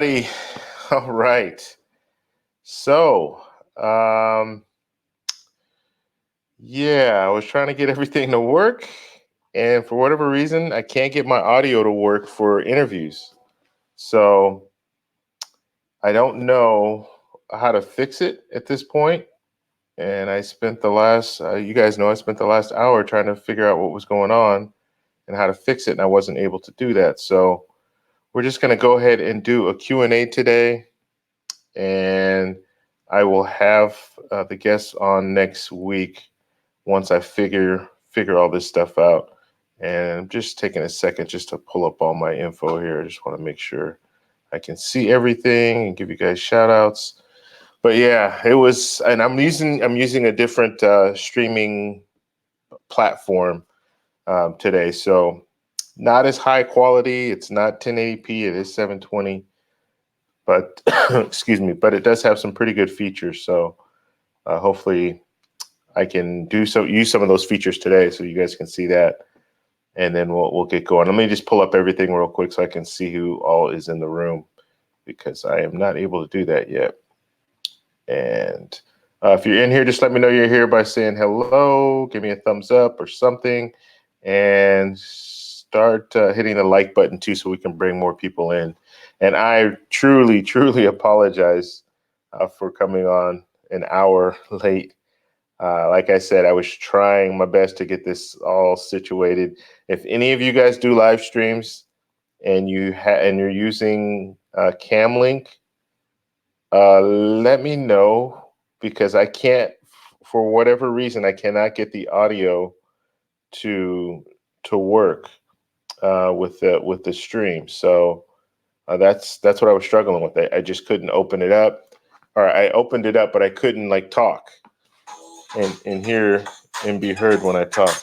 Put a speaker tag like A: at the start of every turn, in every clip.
A: Hey, all right. So, um, yeah, I was trying to get everything to work, and for whatever reason, I can't get my audio to work for interviews. So, I don't know how to fix it at this point. And I spent the last, you guys know, I spent the last hour trying to figure out what was going on and how to fix it, and I wasn't able to do that. So, we're just going to go ahead and do a Q&A today, and I will have the guests on next week once I figure all this stuff out. And I'm just taking a second just to pull up all my info here. I just want to make sure I can see everything and give you guys shout outs. But yeah, it was, and I'm using a different streaming platform today, so not as high quality. It's not 1080p. It is 720, but excuse me, but it does have some pretty good features. So hopefully I can use some of those features today, so you guys can see that, and then we'll get going. Let me just pull up everything real quick so I can see who all is in the room, because I am not able to do that yet. And if you're in here, just let me know you're here by saying hello. Give me a thumbs up or something, and start hitting the like button too, so we can bring more people in. And I truly apologize for coming on an hour late. Like I said, I was trying my best to get this all situated. If any of you guys do live streams and you're using Camlink, let me know, because I can't, for whatever reason, I cannot get the audio to work with the stream. So that's what I was struggling with. I just couldn't open it up, or I opened it up, but I couldn't like talk and hear and be heard when I talk.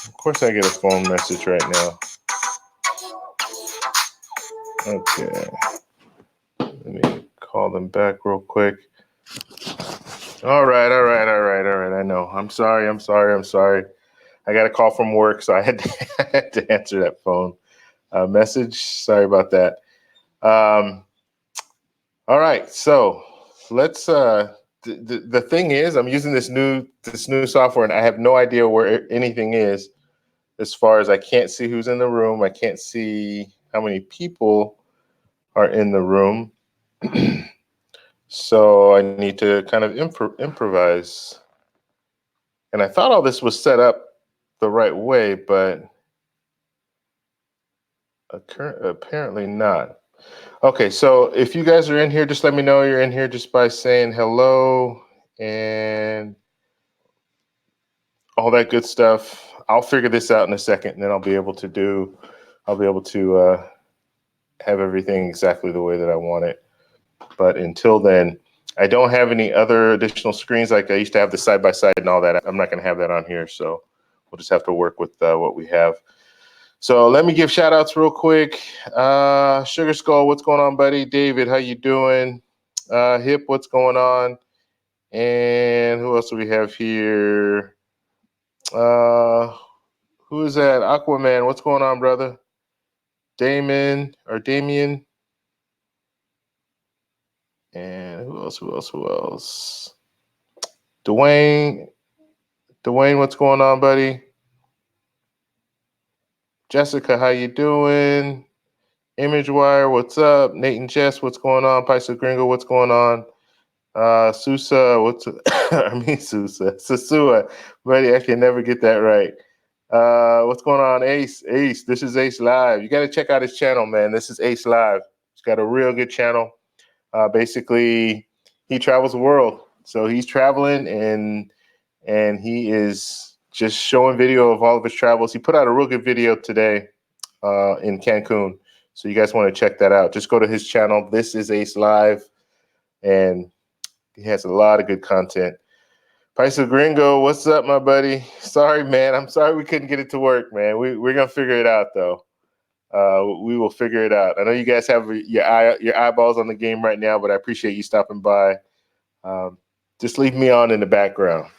A: Of course, I get a phone message right now. Okay, let me call them back real quick. All right. I know. I'm sorry. I got a call from work, so I had to, I had to answer that phone message. Sorry about that. All right, so let's. The thing is, I'm using this new software, and I have no idea where anything is. As far as I can't see who's in the room, I can't see how many people are in the room. So I need to kind of improvise. And I thought all this was set up the right way, but apparently not. Okay, so if you guys are in here, just let me know you're in here just by saying hello and all that good stuff. I'll figure this out in a second, and then I'll be able to have everything exactly the way that I want it. But until then, I don't have any other additional screens like I used to have, the side by side and all that. I'm not going to have that on here, so we'll just have to work with what we have. So let me give shout outs real quick. Sugar Skull, what's going on, buddy? David, how you doing? Hip, what's going on? And who else do we have here? Who is that? Aquaman, what's going on, brother? Damien. And who else? Dwayne, what's going on, buddy? Jessica, how you doing? ImageWire, what's up? Nate and Jess, what's going on? Paisa Gringo, what's going on? Susa, Sasua, buddy, I can never get that right. What's going on, Ace? This is Ace Live. You got to check out his channel, man. This is Ace Live. He's got a real good channel. Basically, he travels the world. So he's traveling, and he is just showing video of all of his travels. He put out a real good video today in Cancun. So you guys want to check that out. Just go to his channel. This is Ace Live, and he has a lot of good content. Paisa Gringo, what's up, my buddy? Sorry, man. I'm sorry we couldn't get it to work, man. We're gonna figure it out, though. We will figure it out. I know you guys have your eyeballs on the game right now, but I appreciate you stopping by. Just leave me on in the background.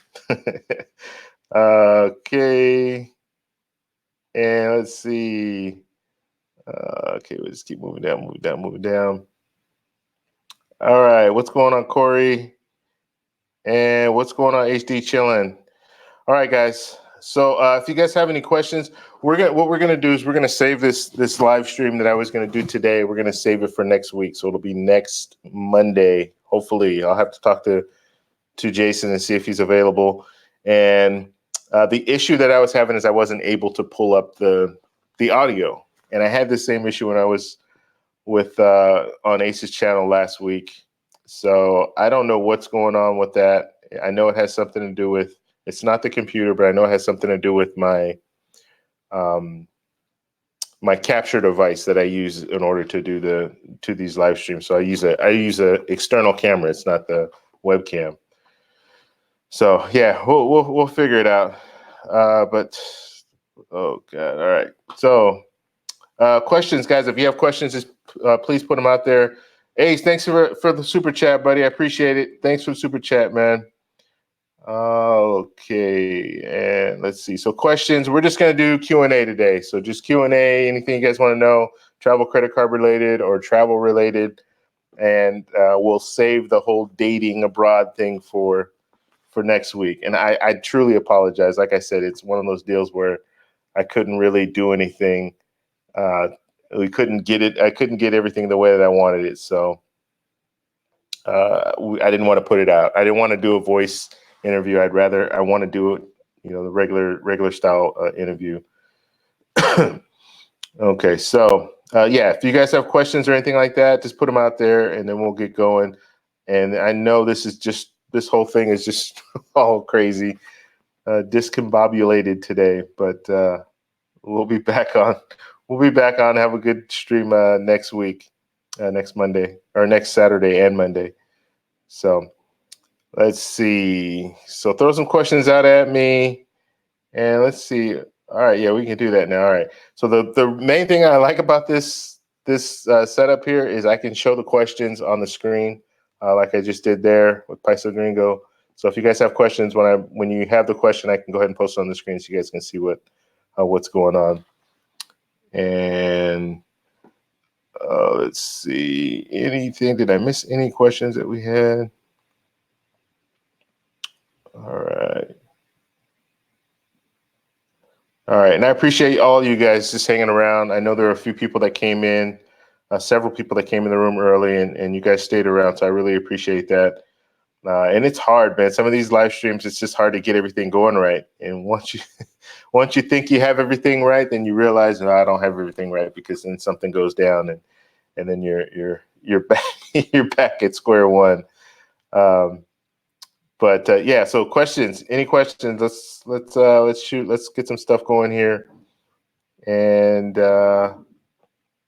A: Okay. And let's see. Okay, we'll just keep moving down. All right, what's going on, Corey? And what's going on, HD Chillin'? All right, guys. So if you guys have any questions, what we're gonna do is we're gonna save this live stream that I was gonna do today. We're gonna save it for next week, so it'll be next Monday. Hopefully, I'll have to talk to Jason and see if he's available. And the issue that I was having is I wasn't able to pull up the audio, and I had the same issue when I was with on Ace's channel last week. So I don't know what's going on with that. I know it has something to do with, it's not the computer, but I know it has something to do with my my capture device that I use in order to do these live streams. So I use a external camera. It's not the webcam. So yeah, we'll figure it out. But oh god, all right. So questions, guys. If you have questions, just please put them out there. Ace, thanks for the super chat, buddy. I appreciate it. Thanks for the super chat, man. Okay, and let's see. So questions. We're just gonna do Q&A today. So just Q&A. Anything you guys want to know, travel credit card related or travel related, and we'll save the whole dating abroad thing for next week. And I truly apologize. Like I said, it's one of those deals where I couldn't really do anything. We couldn't get it. I couldn't get everything the way that I wanted it. So I didn't want to put it out. I didn't want to do a voice interview. I want to do it, the regular style interview. Okay. So yeah, if you guys have questions or anything like that, just put them out there and then we'll get going. And I know this whole thing is just all crazy, discombobulated today, but we'll be back on. We'll be back on. Have a good stream next week, next Monday, or next Saturday and Monday. So let's see. So throw some questions out at me, and let's see. All right, yeah, we can do that now. All right. So the main thing I like about this setup here is I can show the questions on the screen, like I just did there with Paiso Gringo. So if you guys have questions, when you have the question, I can go ahead and post it on the screen so you guys can see what's going on. And let's see, anything, did I miss any questions that we had? All right. All right, and I appreciate all you guys just hanging around. I know there are a few people that came in, several people that came in the room early, and you guys stayed around, so I really appreciate that. And it's hard, man. Some of these live streams, it's just hard to get everything going right. And once you think you have everything right, then you realize, no, I don't have everything right, because then something goes down, and then you're back you're back at square one. But yeah, so questions. Any questions? Let's shoot. Let's get some stuff going here, and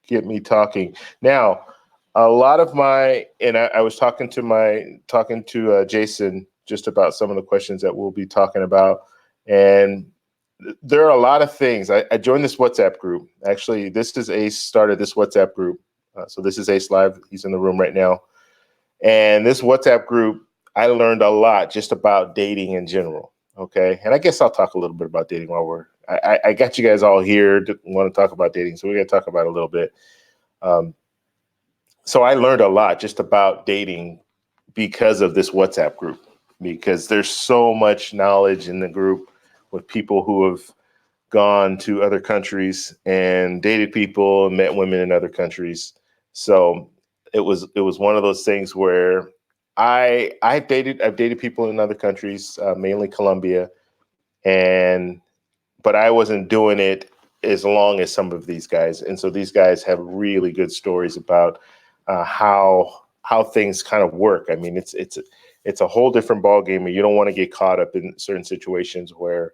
A: get me talking now. A lot of I was talking to Jason just about some of the questions that we'll be talking about, and there are a lot of things. I joined this WhatsApp group. Actually, this is Ace started this WhatsApp group. So this is Ace Live. He's in the room right now, and this WhatsApp group, I learned a lot just about dating in general. Okay, and I guess I'll talk a little bit about dating while I got you guys all here to want to talk about dating, so we're gonna talk about it a little bit. So I learned a lot just about dating because of this WhatsApp group, because there's so much knowledge in the group with people who have gone to other countries and dated people and met women in other countries. So it was one of those things where I've dated people in other countries, mainly Colombia, but I wasn't doing it as long as some of these guys. And so these guys have really good stories about how things kind of work. I mean, it's a whole different ballgame, and you don't want to get caught up in certain situations where,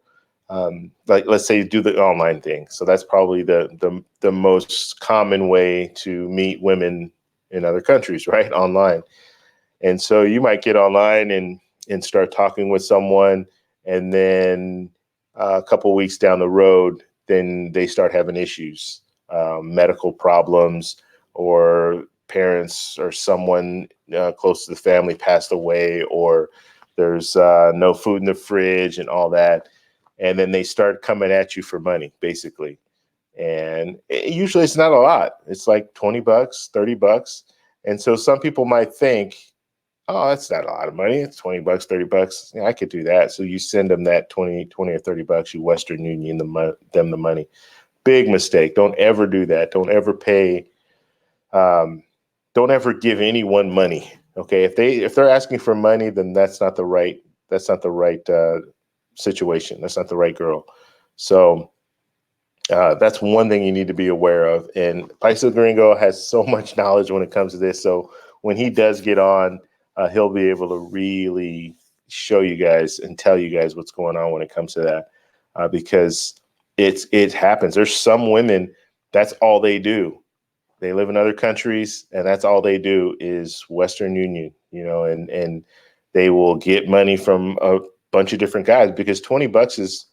A: like, let's say you do the online thing. So that's probably the most common way to meet women in other countries, right? Online. And so you might get online and start talking with someone, and then a couple of weeks down the road, then they start having issues, medical problems, or parents or someone close to the family passed away, or there's no food in the fridge and all that. And then they start coming at you for money, basically. And usually it's not a lot. It's like $20, $30. And so some people might think, oh, that's not a lot of money. It's $20, $30. Yeah, I could do that. So you send them that 20 or $30. You Western Union them the money. Big mistake. Don't ever do that. Don't ever pay. Don't ever give anyone money. Okay, if they're asking for money, then that's not the right situation. That's not the right girl. So that's one thing you need to be aware of. And Paisa Gringo has so much knowledge when it comes to this. So when he does get on, he'll be able to really show you guys and tell you guys what's going on when it comes to that, because it happens. There's some women, that's all they do. They live in other countries, and that's all they do is Western Union, and they will get money from a bunch of different guys, because $20 is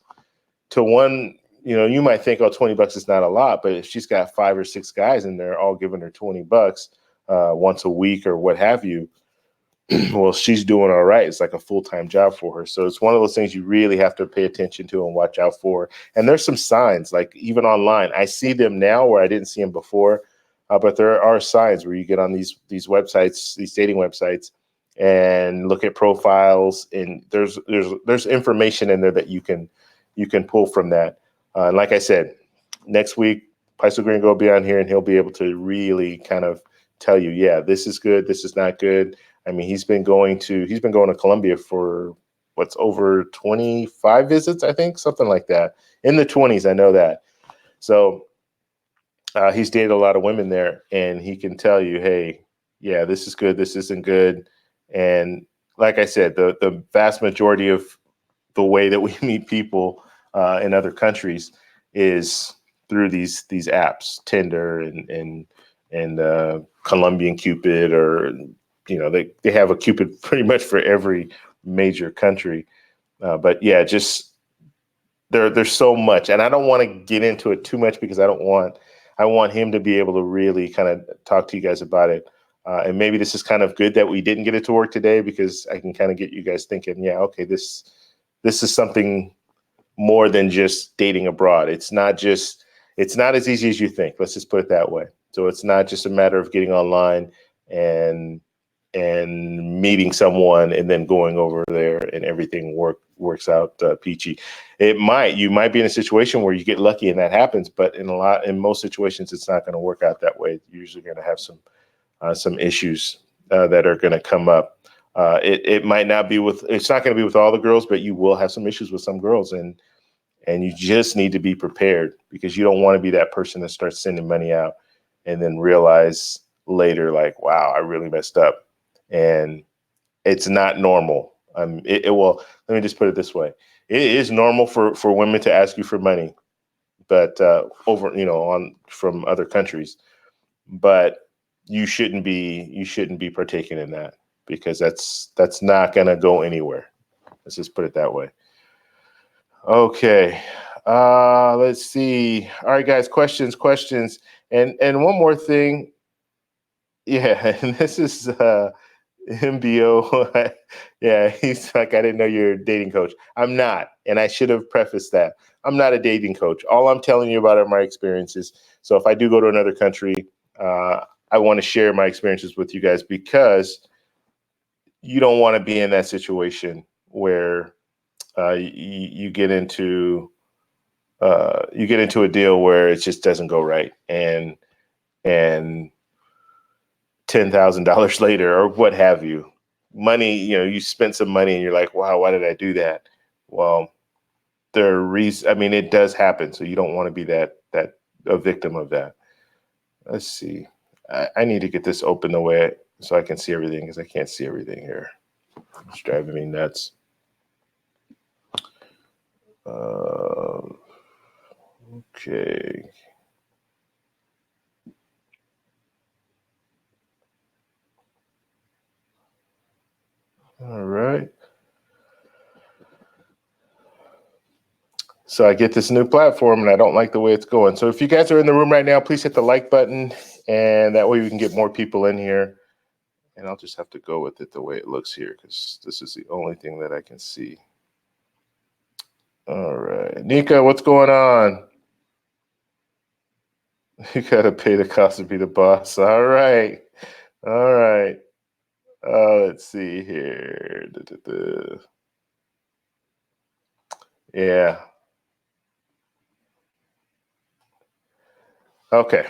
A: to one. You might think, oh, $20 is not a lot, but if she's got 5 or 6 guys in there all giving her $20 once a week or what have you, well, she's doing all right. It's like a full-time job for her. So it's one of those things you really have to pay attention to and watch out for. And there's some signs, like even online. I see them now where I didn't see them before, but there are signs where you get on these websites, these dating websites, and look at profiles, and there's information in there that you can pull from that. And like I said, next week, Paisa Gringo will be on here, and he'll be able to really kind of tell you, yeah, this is good, this is not good. I mean, he's been going to Colombia for what's over 25 visits, I think, something like that. In the 20s, I know that. So he's dated a lot of women there, and he can tell you, hey, yeah, this is good, this isn't good. And like I said, the vast majority of the way that we meet people in other countries is through these apps, Tinder and Colombian Cupid, or they have a Cupid pretty much for every major country. But yeah, just there's so much, and I don't want to get into it too much because I want him to be able to really kind of talk to you guys about it. And maybe this is kind of good that we didn't get it to work today, because I can kind of get you guys thinking, yeah, okay, this is something more than just dating abroad. It's not as easy as you think. Let's just put it that way. So it's not just a matter of getting online and meeting someone and then going over there and everything works out peachy. You might be in a situation where you get lucky and that happens, but in most situations, it's not going to work out that way. You're usually going to have some issues that are going to come up. It might not be it's not going to be with all the girls, but you will have some issues with some girls, and you just need to be prepared, because you don't want to be that person that starts sending money out and then realize later, like, wow, I really messed up. And it's not normal. Well, let me just put it this way. It is normal for women to ask you for money, but from other countries, but you shouldn't be partaking in that, because that's not going to go anywhere. Let's just put it that way. Okay. Let's see. All right, guys, questions. And one more thing. Yeah, and this is MBO. Yeah, he's like, I didn't know you're a dating coach. I'm not. And I should have prefaced that. I'm not a dating coach. All I'm telling you about are my experiences. So if I do go to another country, I want to share my experiences with you guys, because you don't want to be in that situation where you get into a deal where it just doesn't go right, and $10,000 later or what have you, money, you spent some money and you're like, wow, why did I do that? Well, it does happen. So you don't want to be a victim of that. Let's see. I need to get this open the way so I can see everything, because I can't see everything here. It's driving me nuts. Okay. All right. So I get this new platform and I don't like the way it's going. So if you guys are in the room right now, please hit the like button, and that way we can get more people in here. And I'll just have to go with it the way it looks here, because this is the only thing that I can see. All right. Nika, what's going on? You gotta pay the cost to be the boss. All right. All right. Let's see here. Yeah. Okay.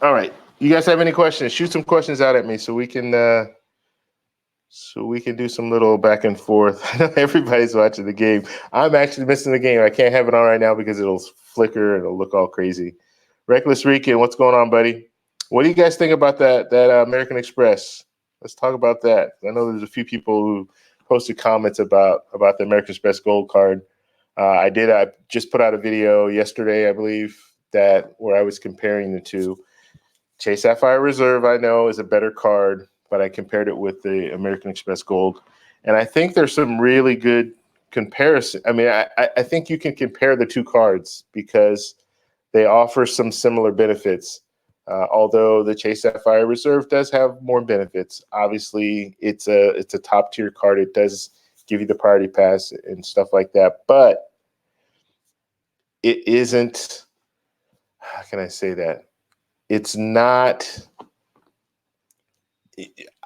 A: All right. You guys have any questions? Shoot some questions out at me so we can do some little back and forth. I know everybody's watching the game. I'm actually missing the game. I can't have it on right now because it'll flicker and it'll look all crazy. Reckless Rican, what's going on, buddy? What do you guys think about that American Express? Let's talk about that. I know there's a few people who posted comments about the American Express Gold Card. I just put out a video yesterday, I believe, where I was comparing the two. Chase Sapphire Reserve, I know, is a better card, but I compared it with the American Express Gold. And I think there's some really good comparison. I mean, I think you can compare the two cards because they offer some similar benefits. Although the Chase Sapphire Reserve does have more benefits. Obviously, it's a top tier card. It does give you the priority pass and stuff like that. But it isn't, how can I say that? It's not,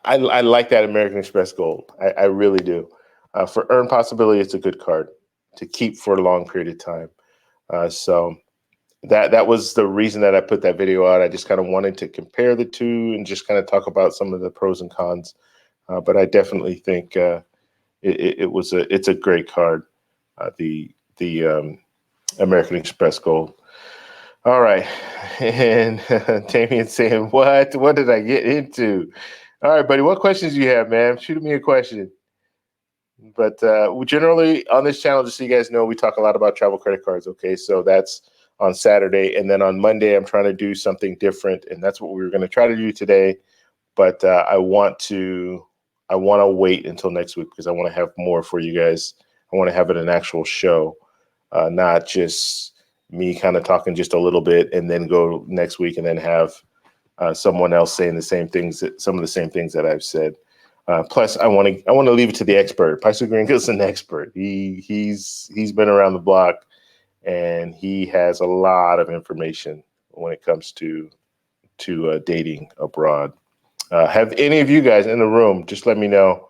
A: I like that American Express Gold. I really do. For earn possibility, it's a good card to keep for a long period of time. So that was the reason that I put that video out. I just kind of wanted to compare the two and just kind of talk about some of the pros and cons. But I definitely think it's a great card, the American Express Gold. All right, and Damien's saying, "What did I get into?" All right, buddy, what questions do you have, man? Shoot me a question. But we generally on this channel, just so you guys know, we talk a lot about travel credit cards. Okay, so that's on Saturday, and then on Monday, I'm trying to do something different, and that's what we were going to try to do today. But I want to wait until next week because I want to have more for you guys. I want to have it an actual show, not just me kind of talking just a little bit and then go next week and then have someone else saying some of the same things that I've said. Plus, I want to leave it to the expert. Paisa Gringo's an expert. He's been around the block and he has a lot of information when it comes to dating abroad. Have any of you guys in the room, just let me know.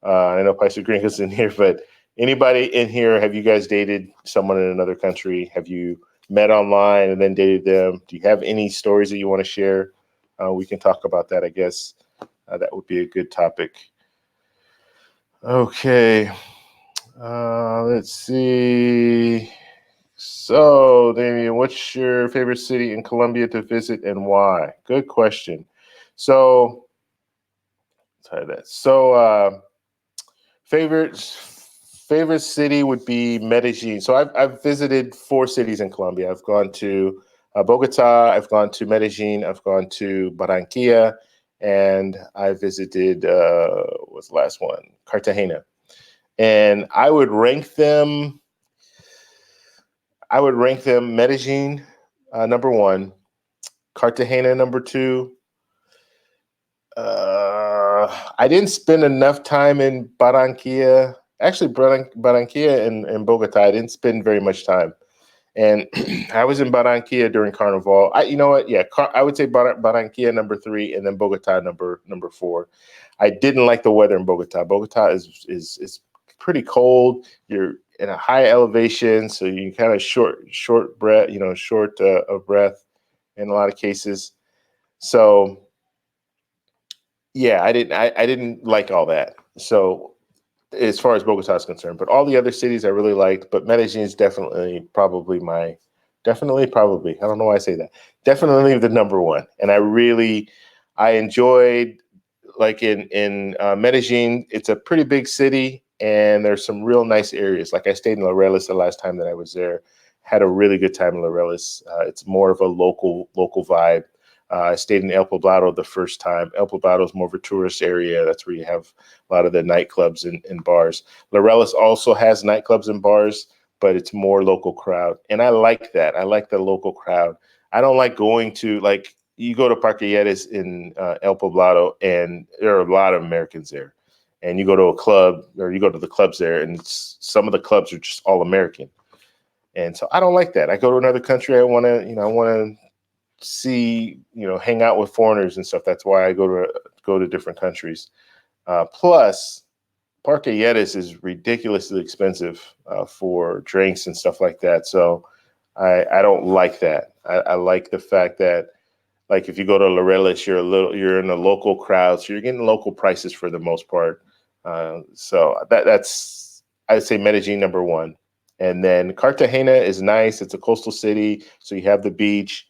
A: I know Paisa Gringo's in here, but anybody in here, have you guys dated someone in another country? Have you met online and then dated them? Do you have any stories that you want to share? We can talk about that, I guess. That would be a good topic. Okay. Let's see. So, Damien, what's your favorite city in Colombia to visit and why? Good question. So, try that. So, favorite city would be Medellin. So I've visited 4 cities in Colombia. I've gone to Bogota, I've gone to Medellin, I've gone to Barranquilla, and I visited what's the last one? Cartagena. And I would rank them Medellin number 1, Cartagena number 2. I didn't spend enough time in Barranquilla. Actually, Barranquilla and Bogota, I didn't spend very much time. And I was in Barranquilla during Carnival. You know what? Yeah, I would say Barranquilla number 3, and then Bogota number 4. I didn't like the weather in Bogota. Bogota is pretty cold. You're in a high elevation, so you kind of short breath. Short of breath in a lot of cases. So yeah, I didn't like all that. So as far as Bogota is concerned, but all the other cities I really liked, but Medellin is definitely probably I don't know why I say that. Definitely the number 1. And I enjoyed, like in Medellin, it's a pretty big city and there's some real nice areas. Like I stayed in Laureles the last time that I was there, had a really good time in Laureles. It's more of a local vibe. I stayed in El Poblado the first time. El Poblado is more of a tourist area. That's where you have a lot of the nightclubs and bars. Laureles also has nightclubs and bars, but it's more local crowd. And I like that. I like the local crowd. I don't like going to, like, you go to Parquilletes in El Poblado, and there are a lot of Americans there. And you go to a club, or you go to the clubs there, and some of the clubs are just all American. And so I don't like that. I go to another country, I want to see, hang out with foreigners and stuff. That's why I go to different countries. Plus, Parque Yetis is ridiculously expensive for drinks and stuff like that. So I don't like that. I like the fact that, like, if you go to Laureles, you're in a local crowd, so you're getting local prices for the most part. So that's, I'd say, Medellin number one. And then Cartagena is nice. It's a coastal city, so you have the beach,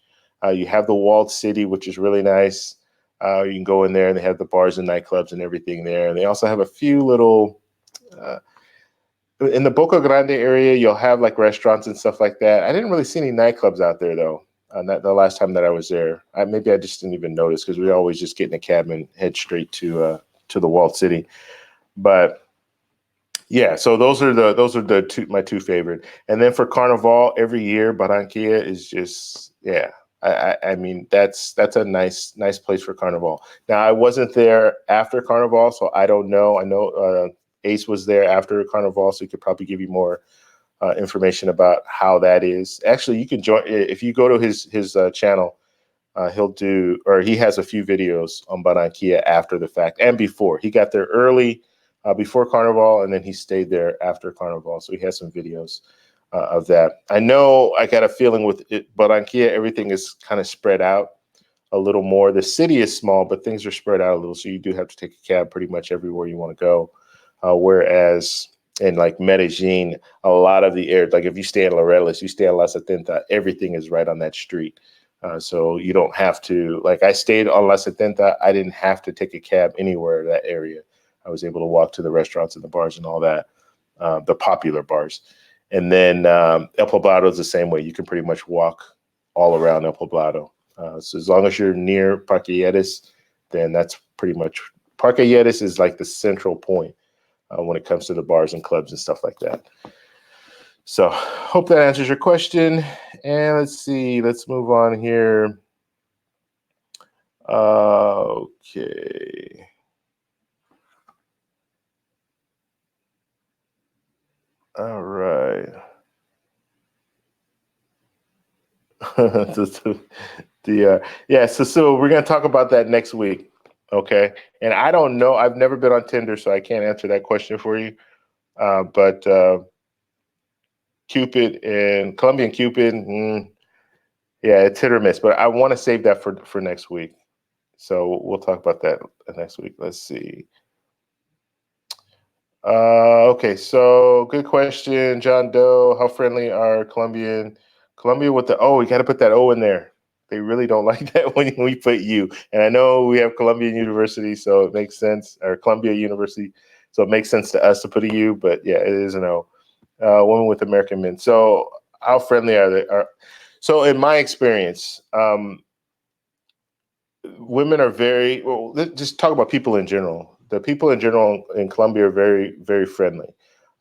A: you have the walled city, which is really nice. You can go in there, and they have the bars and nightclubs and everything there. And they also have a few little in the Boca Grande area, you'll have like restaurants and stuff like that. I didn't really see any nightclubs out there though. The last time that I was there, maybe I just didn't even notice because we always just get in a cab and head straight to the walled city. But yeah, so those are my two favorite. And then for Carnival, every year Barranquilla is just, yeah. I mean, that's a nice place for Carnival. Now, I wasn't there after Carnival, so I don't know. I know Ace was there after Carnival, so he could probably give you more information about how that is. Actually, you can join if you go to his channel. He has a few videos on Barranquilla after the fact and before. He got there early before Carnival, and then he stayed there after Carnival. So he has some videos of that. I know I got a feeling with it, Barranquilla, everything is kind of spread out a little more. The city is small, but things are spread out a little. So you do have to take a cab pretty much everywhere you want to go. Whereas in like Medellin, a lot of the like if you stay in Laureles, you stay in La Setenta, everything is right on that street. So you don't have to, like I stayed on La Setenta, I didn't have to take a cab anywhere in that area. I was able to walk to the restaurants and the bars and all that, the popular bars. And then El Poblado is the same way. You can pretty much walk all around El Poblado. So as long as you're near Parque Yetis, then that's pretty much, Parque Yetis is like the central point when it comes to the bars and clubs and stuff like that. So hope that answers your question. And let's see, let's move on here. Okay. All right. So we're gonna talk about that next week. Okay. And I don't know, I've never been on Tinder, so I can't answer that question for you. But Cupid and Colombian Cupid, yeah, it's hit or miss. But I want to save that for next week. So we'll talk about that next week. Let's see. Okay, so good question, John Doe. How friendly are Colombia with the O? We got to put that O in there. They really don't like that when we put U. And I know we have Colombian University, so it makes sense, or Columbia University, so it makes sense to us to put a U. But yeah, it is an O. Women with American men. So how friendly are they? So in my experience, women are very, well, let's just talk about people in general. The people in general in Colombia are very, very friendly.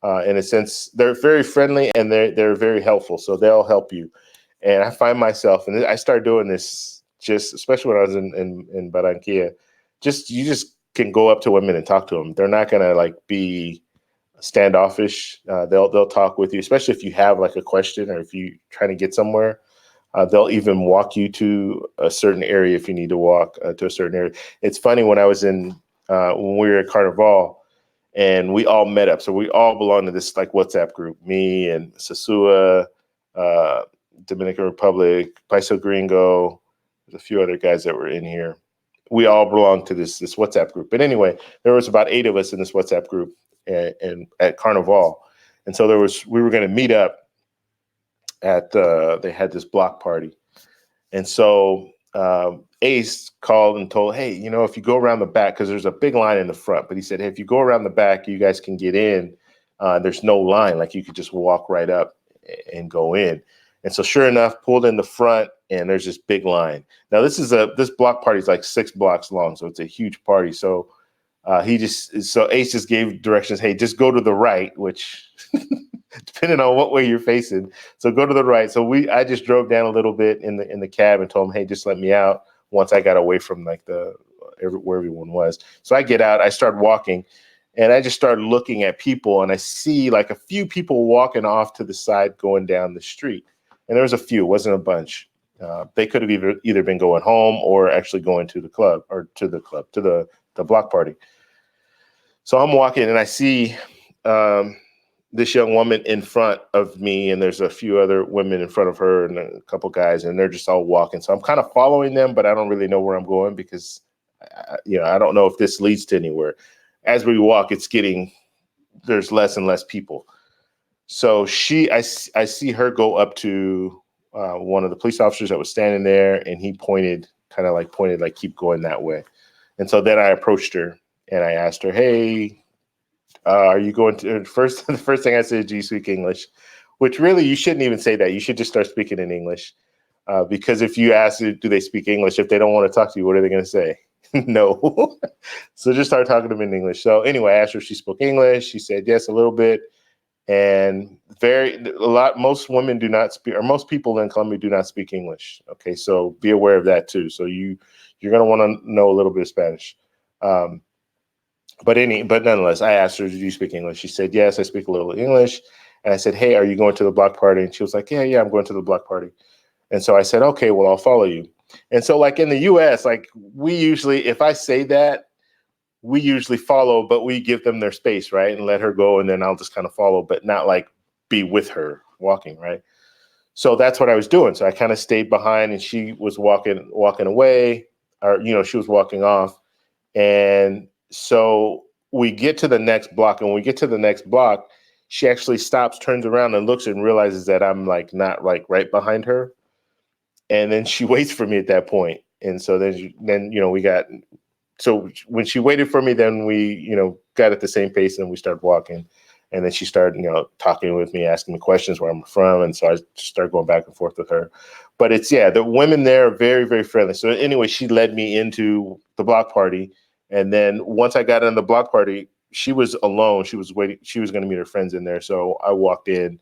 A: In a sense, they're very friendly and they're very helpful. So they'll help you. And I find myself, and I started doing this just, especially when I was in Barranquilla, you just can go up to women and talk to them. They're not gonna like be standoffish. They'll talk with you, especially if you have like a question or if you're trying to get somewhere. They'll even walk you to a certain area if you need to walk to a certain area. It's funny, when I was when we were at Carnival and we all met up. So we all belong to this like WhatsApp group, me and Sasua, Dominican Republic, Paiso Gringo. There's a few other guys that were in here. We all belong to this WhatsApp group. But anyway, there was about 8 of us in this WhatsApp group and at Carnival. And so we were going to meet up at they had this block party. And so Ace called and told, hey, if you go around the back, because there's a big line in the front, but he said, hey, if you go around the back, you guys can get in. There's no line, like you could just walk right up and go in. And so sure enough, pulled in the front and there's this big line. Now this block party is like 6 blocks long, so it's a huge party. So Ace just gave directions, hey, just go to the right, which depending on what way you're facing. So go to the right. So I just drove down a little bit in the cab and told him, hey, just let me out once I got away from like where everyone was. So I get out, I start walking, and I just started looking at people, and I see like a few people walking off to the side going down the street. And there was a few, it wasn't a bunch. They could have either been going home or actually going to the club or to the block party. So I'm walking and I see this young woman in front of me, and there's a few other women in front of her and a couple guys, and they're just all walking. So I'm kind of following them, but I don't really know where I'm going because, I don't know if this leads to anywhere. As we walk, there's less and less people. So I see her go up to one of the police officers that was standing there, and he pointed like, keep going that way. And so then I approached her and I asked her, hey, are you going to the first thing I said, do you speak English? Which really, you shouldn't even say that. You should just start speaking in English. Because if you ask, do they speak English? If they don't want to talk to you, what are they going to say? No. So just start talking to them in English. So anyway, I asked her if she spoke English. She said yes, a little bit. And most women do not speak, or most people in Colombia do not speak English. Okay, so be aware of that too. So you're going to want to know a little bit of Spanish. But nonetheless, I asked her, "Did you speak English?" She said, "Yes, I speak a little English." And I said, "Hey, are you going to the block party?" And she was like, "Yeah, I'm going to the block party." And so I said, "Okay, well, I'll follow you." And so, like in the U.S., like we usually, if I say that, we usually follow, but we give them their space, right, and let her go, and then I'll just kind of follow, but not like be with her walking, right? So that's what I was doing. So I kind of stayed behind, and she was walking away, or she was walking off. And so we get to the next block, and when we get to the next block, she actually stops, turns around, and looks and realizes that I'm like not like right behind her. And then she waits for me at that point. And so so when she waited for me, then we, got at the same pace and we started walking. And then she started, talking with me, asking me questions where I'm from. And so I just started going back and forth with her. But the women there are very, very friendly. So anyway, she led me into the block party. And then once I got in the block party, she was alone. She was waiting. She was going to meet her friends in there. So I walked in.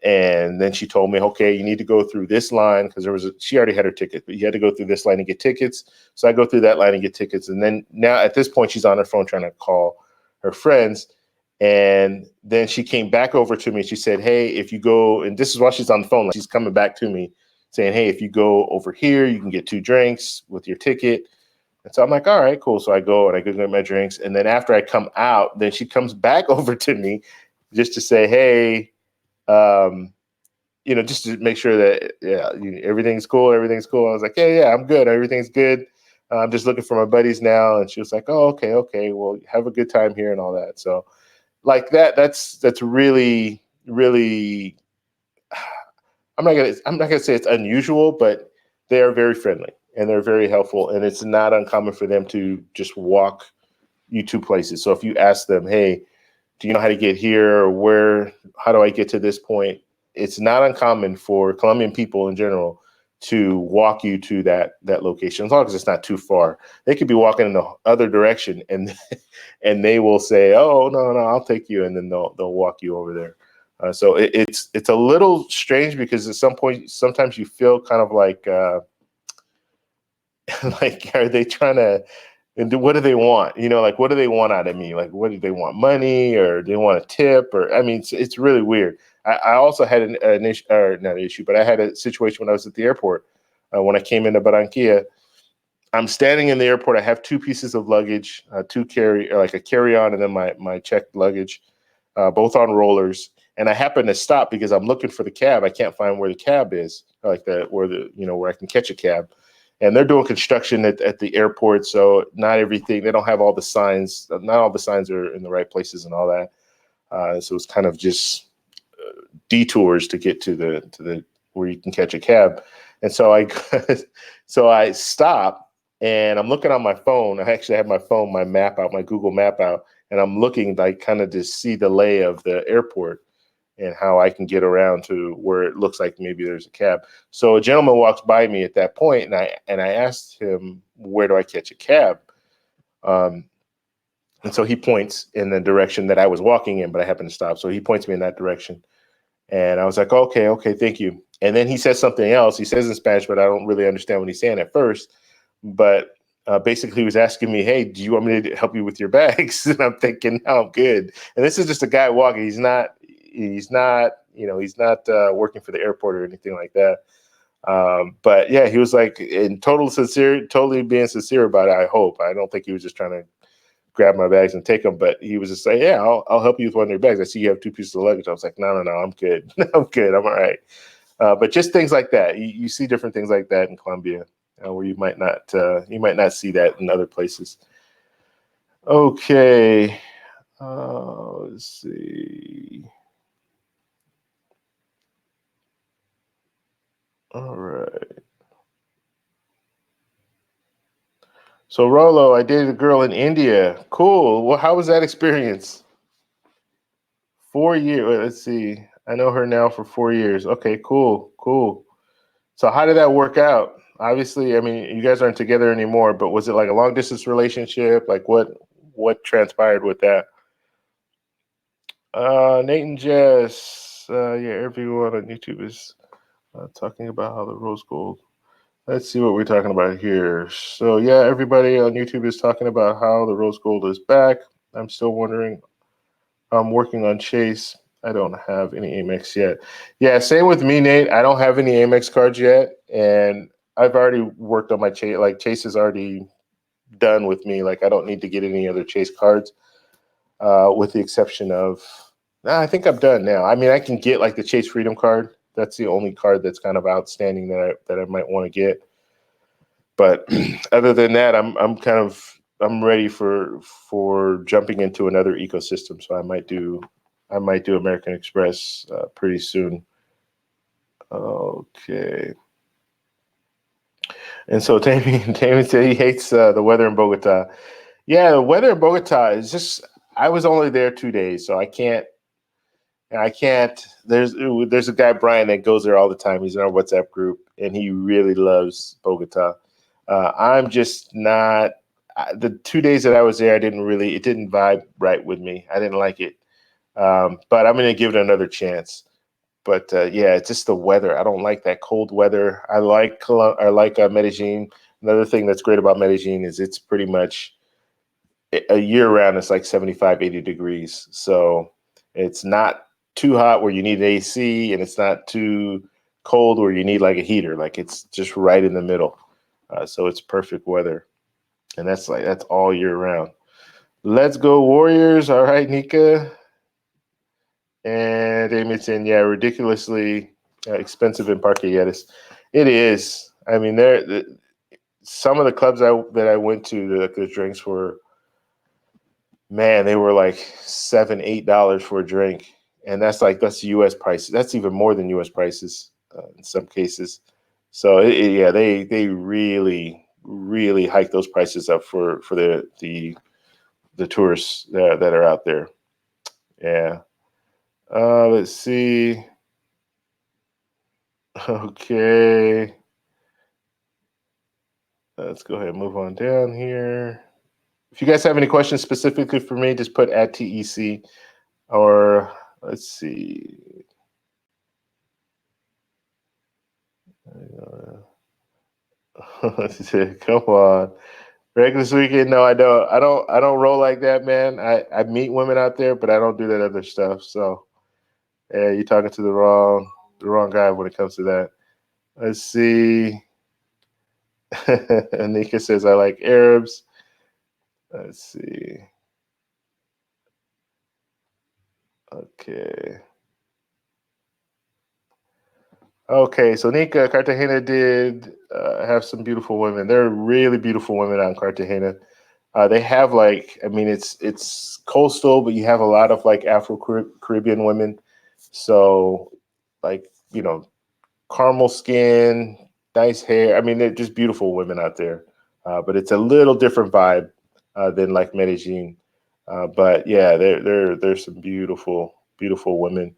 A: And then she told me, okay, you need to go through this line because she already had her ticket, but you had to go through this line and get tickets. So I go through that line and get tickets. And then now at this point, she's on her phone trying to call her friends. And then she came back over to me. She said, hey, if you go, and this is while she's on the phone, like she's coming back to me saying, hey, if you go over here, you can get 2 drinks with your ticket. And so I'm like, all right, cool. So I go and I go get my drinks. And then after I come out, then she comes back over to me just to say, hey, just to make sure that, everything's cool. Everything's cool. I was like, yeah, I'm good. Everything's good. I'm just looking for my buddies now. And she was like, oh, okay. Well, have a good time here and all that. So like that's really, really, I'm not gonna say it's unusual, but they are very friendly and they're very helpful. And it's not uncommon for them to just walk you to places. So if you ask them, hey, do you know how to get here, or how do I get to this point? It's not uncommon for Colombian people in general to walk you to that location, as long as it's not too far. They could be walking in the other direction and they will say, oh, no, I'll take you. And then they'll walk you over there. So it's a little strange because at some point, sometimes you feel kind of like, like, are they trying to, and what do they want? Like, what do they want out of me? Like, what do they want? Money, or do they want a tip? Or, I mean, it's really weird. I also had an issue, or not an issue, but I had a situation when I was at the airport. When I came into Barranquilla, I'm standing in the airport. I have 2 pieces of luggage, like a carry-on, and then my checked luggage, both on rollers. And I happen to stop because I'm looking for the cab. I can't find where the cab is, like where I can catch a cab. And they're doing construction at the airport, so not everything. They don't have all the signs. Not all the signs are in the right places and all that. So it's kind of just detours to get to the where you can catch a cab. And so I stop and I'm looking on my phone. I actually have my map out, my Google map out, and I'm looking like kind of to see the lay of the airport and how I can get around to where it looks like maybe there's a cab. So a gentleman walks by me at that point, and I asked him, where do I catch a cab? And so he points in the direction that I was walking in, but I happened to stop. So he points me in that direction. And I was like, okay, thank you. And then he says something else. He says in Spanish, but I don't really understand what he's saying at first. But basically he was asking me, hey, do you want me to help you with your bags? And I'm thinking, no, I'm good. And this is just a guy walking. He's not working for the airport or anything like that. But yeah, he was like in totally being sincere about it. I hope. I don't think he was just trying to grab my bags and take them, but he was just saying, yeah, I'll help you with one of your bags. I see you have 2 pieces of luggage. I was like, no, I'm good. I'm good. I'm all right. But just things like that. You see different things like that in Colombia, where you might not see that in other places. Okay. Let's see. All right. So Rolo, I dated a girl in India. Cool. Well, how was that experience? 4 years. Wait, let's see. I know her now for 4 years. Okay, cool. So how did that work out? Obviously, I mean, you guys aren't together anymore, but was it like a long distance relationship? Like what transpired with that? Nate and Jess. Yeah, everyone on YouTube is talking about how the rose gold. Let's see what we're talking about here. So yeah, everybody on YouTube is talking about how the rose gold is back. I'm still wondering. I'm working on Chase. I don't have any Amex yet. Yeah, same with me, Nate. I don't have any Amex cards yet, and I've already worked on my Chase. Like Chase is already done with me. Like I don't need to get any other Chase cards, with the exception of. Nah, I think I'm done now. I mean, I can get like the Chase Freedom card. That's the only card that's kind of outstanding that I might want to get. But other than that, I'm ready for jumping into another ecosystem. So I might do American Express pretty soon. Okay. And so Tammy said he hates the weather in Bogota. Yeah, the weather in Bogota is just. I was only there 2 days, so I can't. I can't. There's a guy Brian that goes there all the time. He's in our WhatsApp group, and he really loves Bogota. I'm just not. The 2 days that I was there, it didn't vibe right with me. I didn't like it. But I'm gonna give it another chance. But yeah, it's just the weather. I don't like that cold weather. I like Medellin. Another thing that's great about Medellin is it's pretty much a year round. It's like 75, 80 degrees. So it's not too hot where you need an AC, and it's not too cold where you need like a heater. Like it's just right in the middle. So it's perfect weather, and that's all year round. Let's go Warriors! All right, Nika and Edmonton. Yeah, ridiculously expensive in Parque Yetis. It is. I mean, some of the clubs that I went to, the drinks were, man, they were like $7, $8 for a drink, and that's U.S. prices. That's even more than U.S. prices in some cases. So yeah, they really hike those prices up for the tourists that are out there. Yeah. Let's see. Okay. Let's go ahead and move on down here. If you guys have any questions specifically for me, just put at TEC, or let's see. Come on. Reckless weekend. No, I don't. I don't roll like that, man. I meet women out there, but I don't do that other stuff. So yeah, you're talking to the wrong guy when it comes to that. Let's see. Nika says I like Arabs. Let's see. Okay. Okay, so Nika, Cartagena did have some beautiful women. There are really beautiful women out in Cartagena. They have I mean, it's coastal, but you have a lot of like Afro Caribbean women. So, like, caramel skin, nice hair. I mean, they're just beautiful women out there. But it's a little different vibe than like Medellin. But yeah, there's some beautiful women.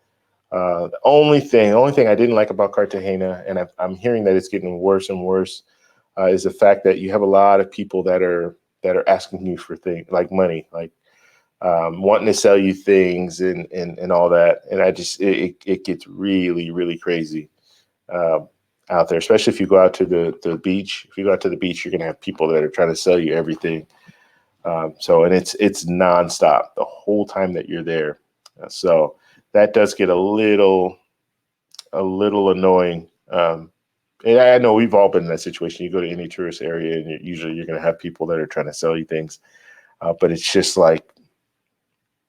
A: The only thing I didn't like about Cartagena, and I'm hearing that it's getting worse and worse, is the fact that you have a lot of people that are asking you for things like money, like wanting to sell you things and all that. And it gets really crazy out there, especially if you go out to the beach. If you go out to the beach, you're gonna have people that are trying to sell you everything. And it's nonstop the whole time that you're there. So that does get a little annoying And I know we've all been in that situation. You go to any tourist area, and usually you're going to have people that are trying to sell you things, but it's just like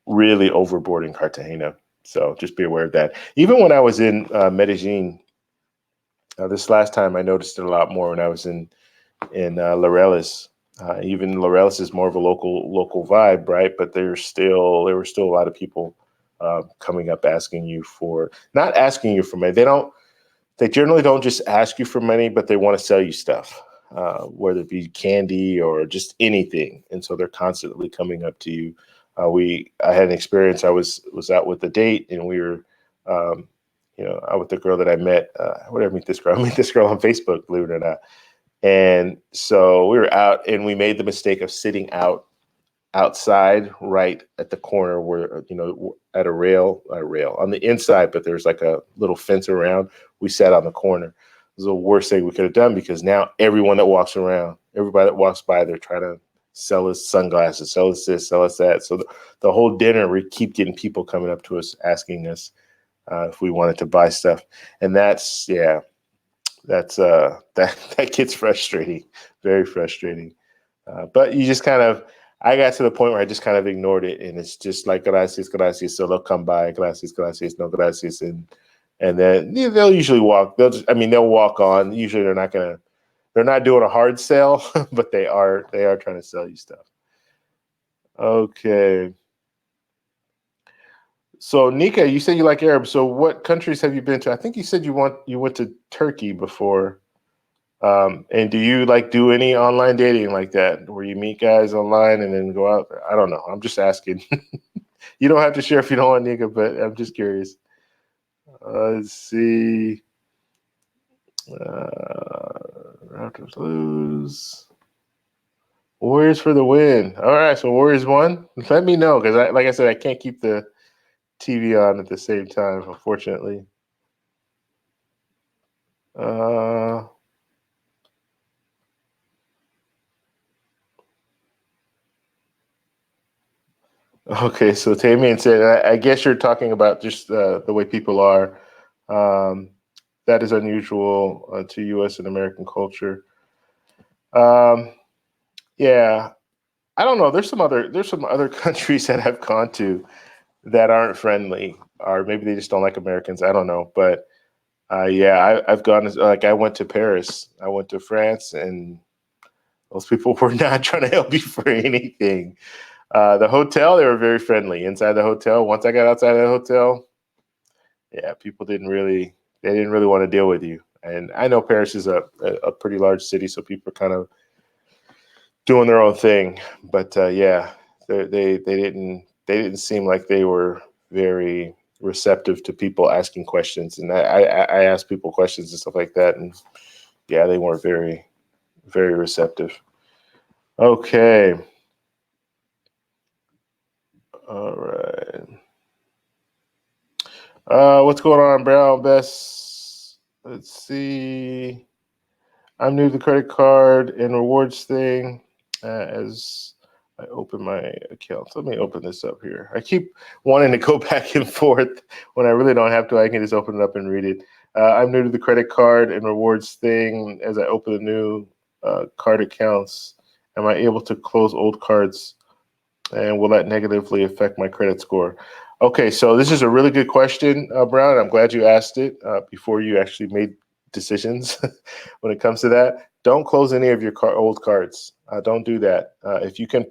A: really overboard in Cartagena. So just be aware of that. Even when I was in Medellin, this last time I noticed it a lot more when I was in Laureles. Even Laureles is more of a local vibe, right? But there were still a lot of people coming up asking you for, not asking you for money. They generally don't just ask you for money, but they want to sell you stuff, whether it be candy or just anything. And so they're constantly coming up to you. I had an experience. I was out with a date, and we were, out with the girl that I met. Where did I meet this girl? I met this girl on Facebook, believe it or not. And so we were out, and we made the mistake of sitting outside right at the corner where, at a rail on the inside, but there's like a little fence around. We sat on the corner. It was the worst thing we could have done, because now everybody that walks by, they're trying to sell us sunglasses, sell us this, sell us that. So the whole dinner, we keep getting people coming up to us asking us if we wanted to buy stuff. And that gets frustrating, very frustrating. But you just I got to the point where I just kind of ignored it, and it's just like gracias, gracias. So they'll come by, gracias, gracias, no gracias, and then they'll usually walk. They'll walk on. Usually they're not doing a hard sell, but they are trying to sell you stuff. Okay. So Nika, you said you like Arab. So what countries have you been to? I think you said you went to Turkey before. And do you do any online dating like that, where you meet guys online and then go out? I don't know. I'm just asking. You don't have to share if you don't want, Nika, but I'm just curious. Let's see. Raptors lose. Warriors for the win. All right, so Warriors won. Let me know, because like I said, I can't keep the TV on at the same time, unfortunately. Okay, so Tamian said, I guess you're talking about just the way people are. That is unusual to U.S. and American culture. Yeah, I don't know. There's some other countries that I've gone to that aren't friendly, or maybe they just don't like Americans. I don't know, but I've gone. I went to Paris, I went to France, and those people were not trying to help you for anything. The hotel, they were very friendly. Inside the hotel, once I got outside of the hotel, people didn't really want to deal with you. And I know Paris is a pretty large city, so people are kind of doing their own thing. But they didn't seem like they were very receptive to people asking questions. And I asked people questions and stuff like that, and they weren't very, very receptive. Okay. All right. What's going on, Brown Best? Let's see. I'm new to the credit card and rewards thing as I open my account. So let me open this up here. I keep wanting to go back and forth when I really don't have to. I can just open it up and read it. I'm new to the credit card and rewards thing. As I open the new card accounts, am I able to close old cards? And will that negatively affect my credit score? Okay, so this is a really good question, Brown. I'm glad you asked it before you actually made decisions when it comes to that. Don't close any of your old cards. Don't do that. If you can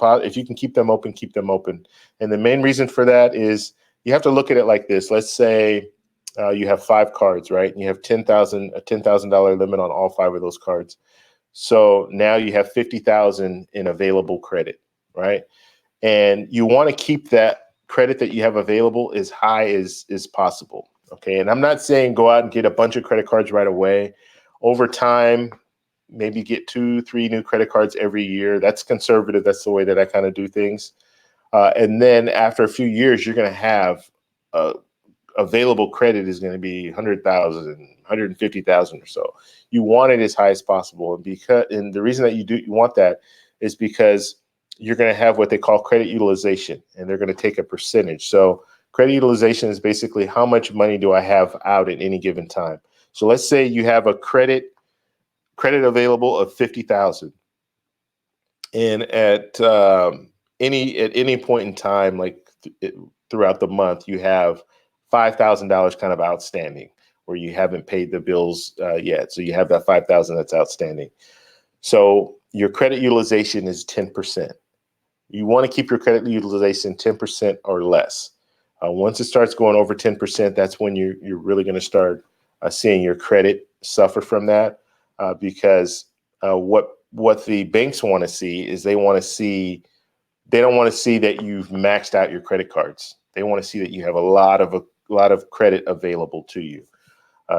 A: keep them open, keep them open. And the main reason for that is you have to look at it like this. Let's say you have 5 cards, right? And you have a $10,000 limit on all 5 of those cards. So now you have $50,000 in available credit, right? And you want to keep that credit that you have available as high as possible. Okay. And I'm not saying go out and get a bunch of credit cards right away. Over time, maybe get 2-3 new credit cards every year. That's conservative. That's the way that I kind of do things. And then after a few years, you're going to have available credit is going to be 100,000, 150,000 or so. You want it as high as possible. And the reason that you want that is because you're going to have what they call credit utilization, and they're going to take a percentage. So credit utilization is basically how much money do I have out at any given time. So let's say you have a credit, you have $10,000 in available credit, and you want it as high as possible. And because in the reason that you want that is because you're going to have what they call credit utilization, and they're going to take a percentage. So credit utilization is basically how much money do I have out at any given time. So let's say you have a credit credit available of 50,000. And at any point in time, like throughout the month, you have $5,000 kind of outstanding, where you haven't paid the bills yet. So you have that 5,000 that's outstanding. So your credit utilization is 10%. You want to keep your credit utilization 10% or less. Once it starts going over 10%, that's when you're really going to start seeing your credit suffer from that, because what the banks want to see is they don't want to see that you've maxed out your credit cards. They want to see that you have a lot of credit available to you.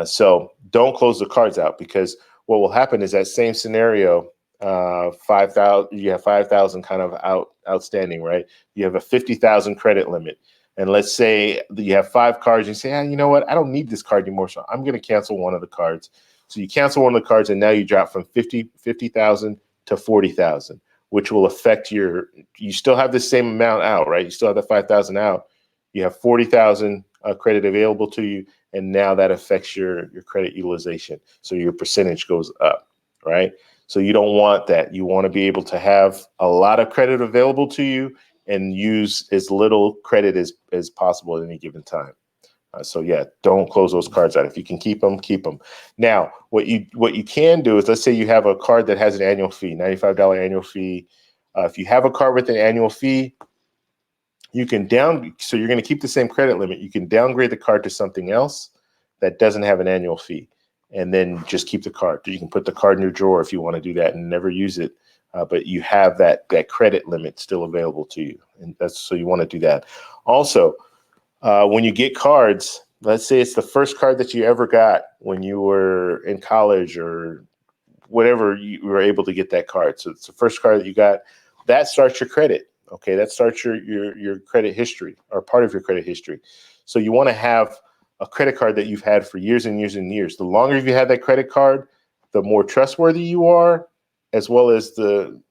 A: So don't close the cards out, because what will happen is that same scenario, 5,000, you have 5,000 kind of outstanding, right? You have a 50,000 credit limit. And let's say that you have 5 cards, you say, you know what? I don't need this card anymore, so I'm going to cancel one of the cards. So you cancel one of the cards, and now you drop from 50,000 to 40,000, which will affect you still have the same amount out, right? You still have the 5,000 out. You have 40,000 credit available to you, and now that affects your credit utilization. So your percentage goes up, right? So you don't want that. You want to be able to have a lot of credit available to you and use as little credit as possible at any given time. So yeah, don't close those cards out. If you can keep them, keep them. Now, what you can do is, let's say you have a card that has an annual fee, $95 annual fee. If you have a card with an annual fee, you can so you're going to keep the same credit limit. You can downgrade the card to something else that doesn't have an annual fee, and then just keep the card. You can put the card in your drawer if you want to do that and never use it. But you have that credit limit still available to you, and so you want to do that. Also, when you get cards, let's say it's the first card that you ever got when you were in college or whatever, you were able to get that card. So it's the first card that you got. That starts your credit. Okay, that starts your credit history, or part of your credit history. So you want to have a credit card that you've had for years and years and years. The longer you've had that credit card, the more trustworthy you are, as well as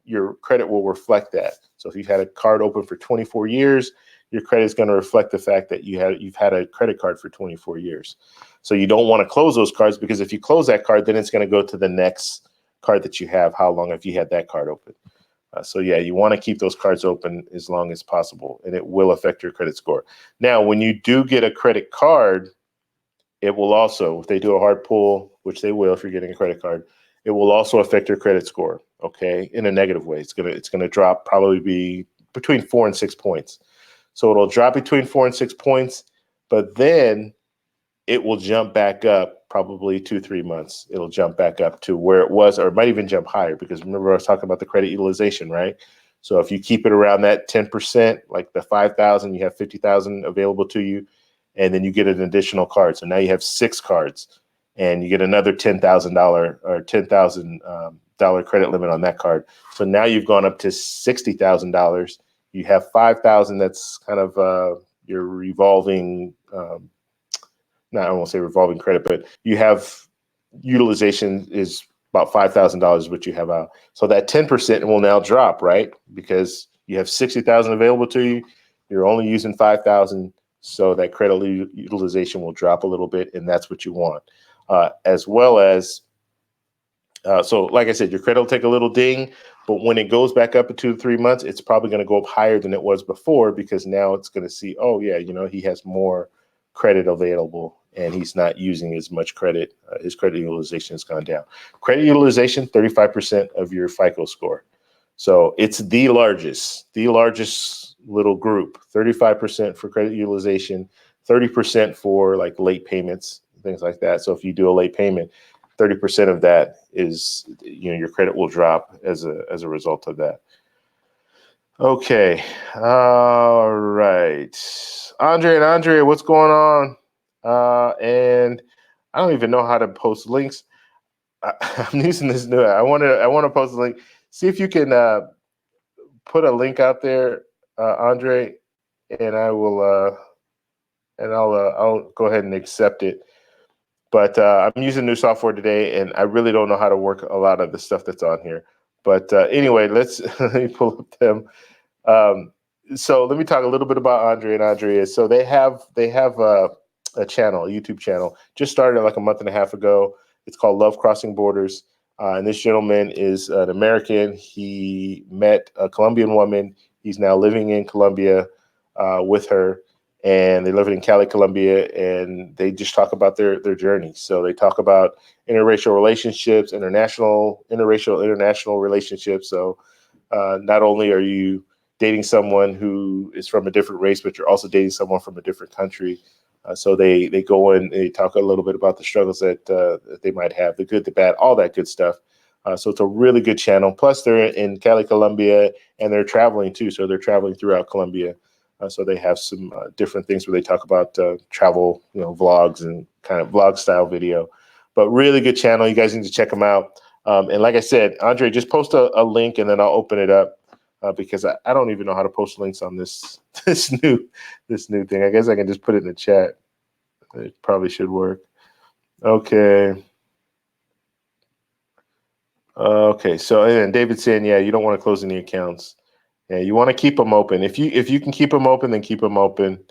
A: your credit will reflect that. So if you've had a card open for 24 years, your credit is going to reflect the fact that you've had a credit card for 24 years. So you don't want to close those cards, because if you close that card, then it's going to go to the next card that you have. How long have you had that card open? So yeah, you want to keep those cards open as long as possible, and it will affect your credit score. Now, when you do get a credit card, it will also, if they do a hard pull, which they will if you're getting a credit card, it will also affect your credit score, okay, in a negative way. It's gonna drop, probably be between 4 and 6 points. So it'll drop between 4 and 6 points, but then it will jump back up probably 2-3 months. It'll jump back up to where it was, or it might even jump higher, because remember I was talking about the credit utilization, right? So if you keep it around that 10%, like the 5,000, you have 50,000 available to you, and then you get an additional card. So now you have 6 cards, and you get another $10,000 or $10,000 credit limit on that card. So now you've gone up to $60,000. You have 5,000 that's kind of your revolving, I won't say revolving credit, but you have utilization is about $5,000 what you have out. So that 10% will now drop, right? Because you have 60,000 available to you. You're only using 5,000. So that credit utilization will drop a little bit, and that's what you want. As well as, so like I said, your credit will take a little ding, but when it goes back up in 2 to 3 months, it's probably going to go up higher than it was before, because now it's going to see, oh yeah, he has more credit available and he's not using as much credit. His credit utilization has gone down. Credit utilization, 35% of your FICO score. So it's the largest little group, 35% for credit utilization, 30% for like late payments, things like that. So if you do a late payment, 30% of that is, your credit will drop as a result of that. Okay. All right. Andre and Andrea, what's going on? And I don't even know how to post links. I'm using this new. I want to post a link. See if you can put a link out there, Andre, and I will. And I'll go ahead and accept it. But I'm using new software today, and I really don't know how to work a lot of the stuff that's on here. But anyway, let me pull up them. So let me talk a little bit about Andre and Andrea. So they have a channel, a YouTube channel, just started like a month and a half ago. It's called Love Crossing Borders. And this gentleman is an American. He met a Colombian woman. He's now living in Colombia with her, and they live in Cali, Colombia, and they just talk about their journey. So they talk about interracial relationships, interracial international relationships. So not only are you dating someone who is from a different race, but you're also dating someone from a different country. So they go in, they talk a little bit about the struggles that they might have, the good, the bad, all that good stuff. So it's a really good channel. Plus, they're in Cali, Colombia, and they're traveling too. So they're traveling throughout Colombia. So they have some different things where they talk about travel, vlogs and kind of vlog style video. But really good channel. You guys need to check them out. And like I said, Andre, just post a link and then I'll open it up because I don't even know how to post links on this new thing. I guess I can just put it in the chat. It probably should work. Okay. Okay. So and David's saying, yeah, you don't want to close any accounts. Yeah, you want to keep them open. If you can keep them open, then keep them open.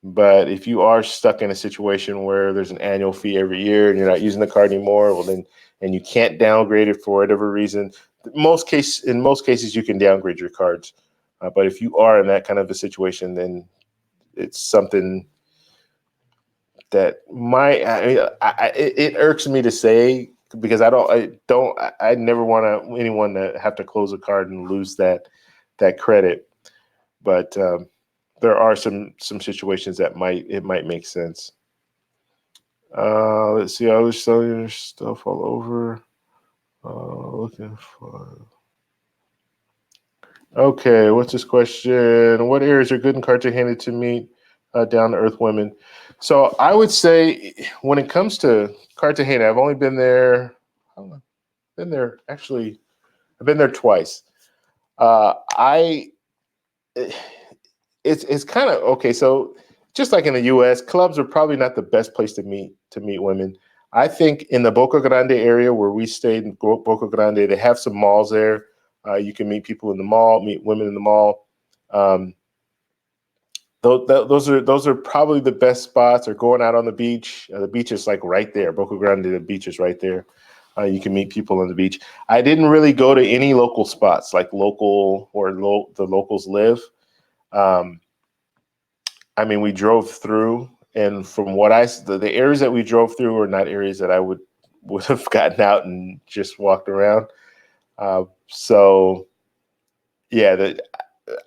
A: But if you are stuck in a situation where there's an annual fee every year and you're not using the card anymore, well then, and you can't downgrade it for whatever reason, in most cases you can downgrade your cards. But if you are in that kind of a situation, then it's something that it irks me to say because I never want anyone to have to close a card and lose that credit. But there are some situations that it might make sense. Let's see. I was selling your stuff all over. Looking for. Okay, what's this question? What areas are good in Cartagena to meet down to earth women? So I would say when it comes to Cartagena, I've only been there. I've been there twice. It's kind of okay. So just like in the U.S., clubs are probably not the best place to meet women. I think in the Boca Grande area where we stayed in Boca Grande, they have some malls there. You can meet people in the mall, meet women in the mall. Those are probably the best spots. Or going out on the beach. The beach is like right there. Boca Grande, the beach is right there. You can meet people on the beach. I didn't really go to any local spots, like local where the locals live. I mean, we drove through, and from what the areas that we drove through are not areas that I would have gotten out and just walked around. So, yeah,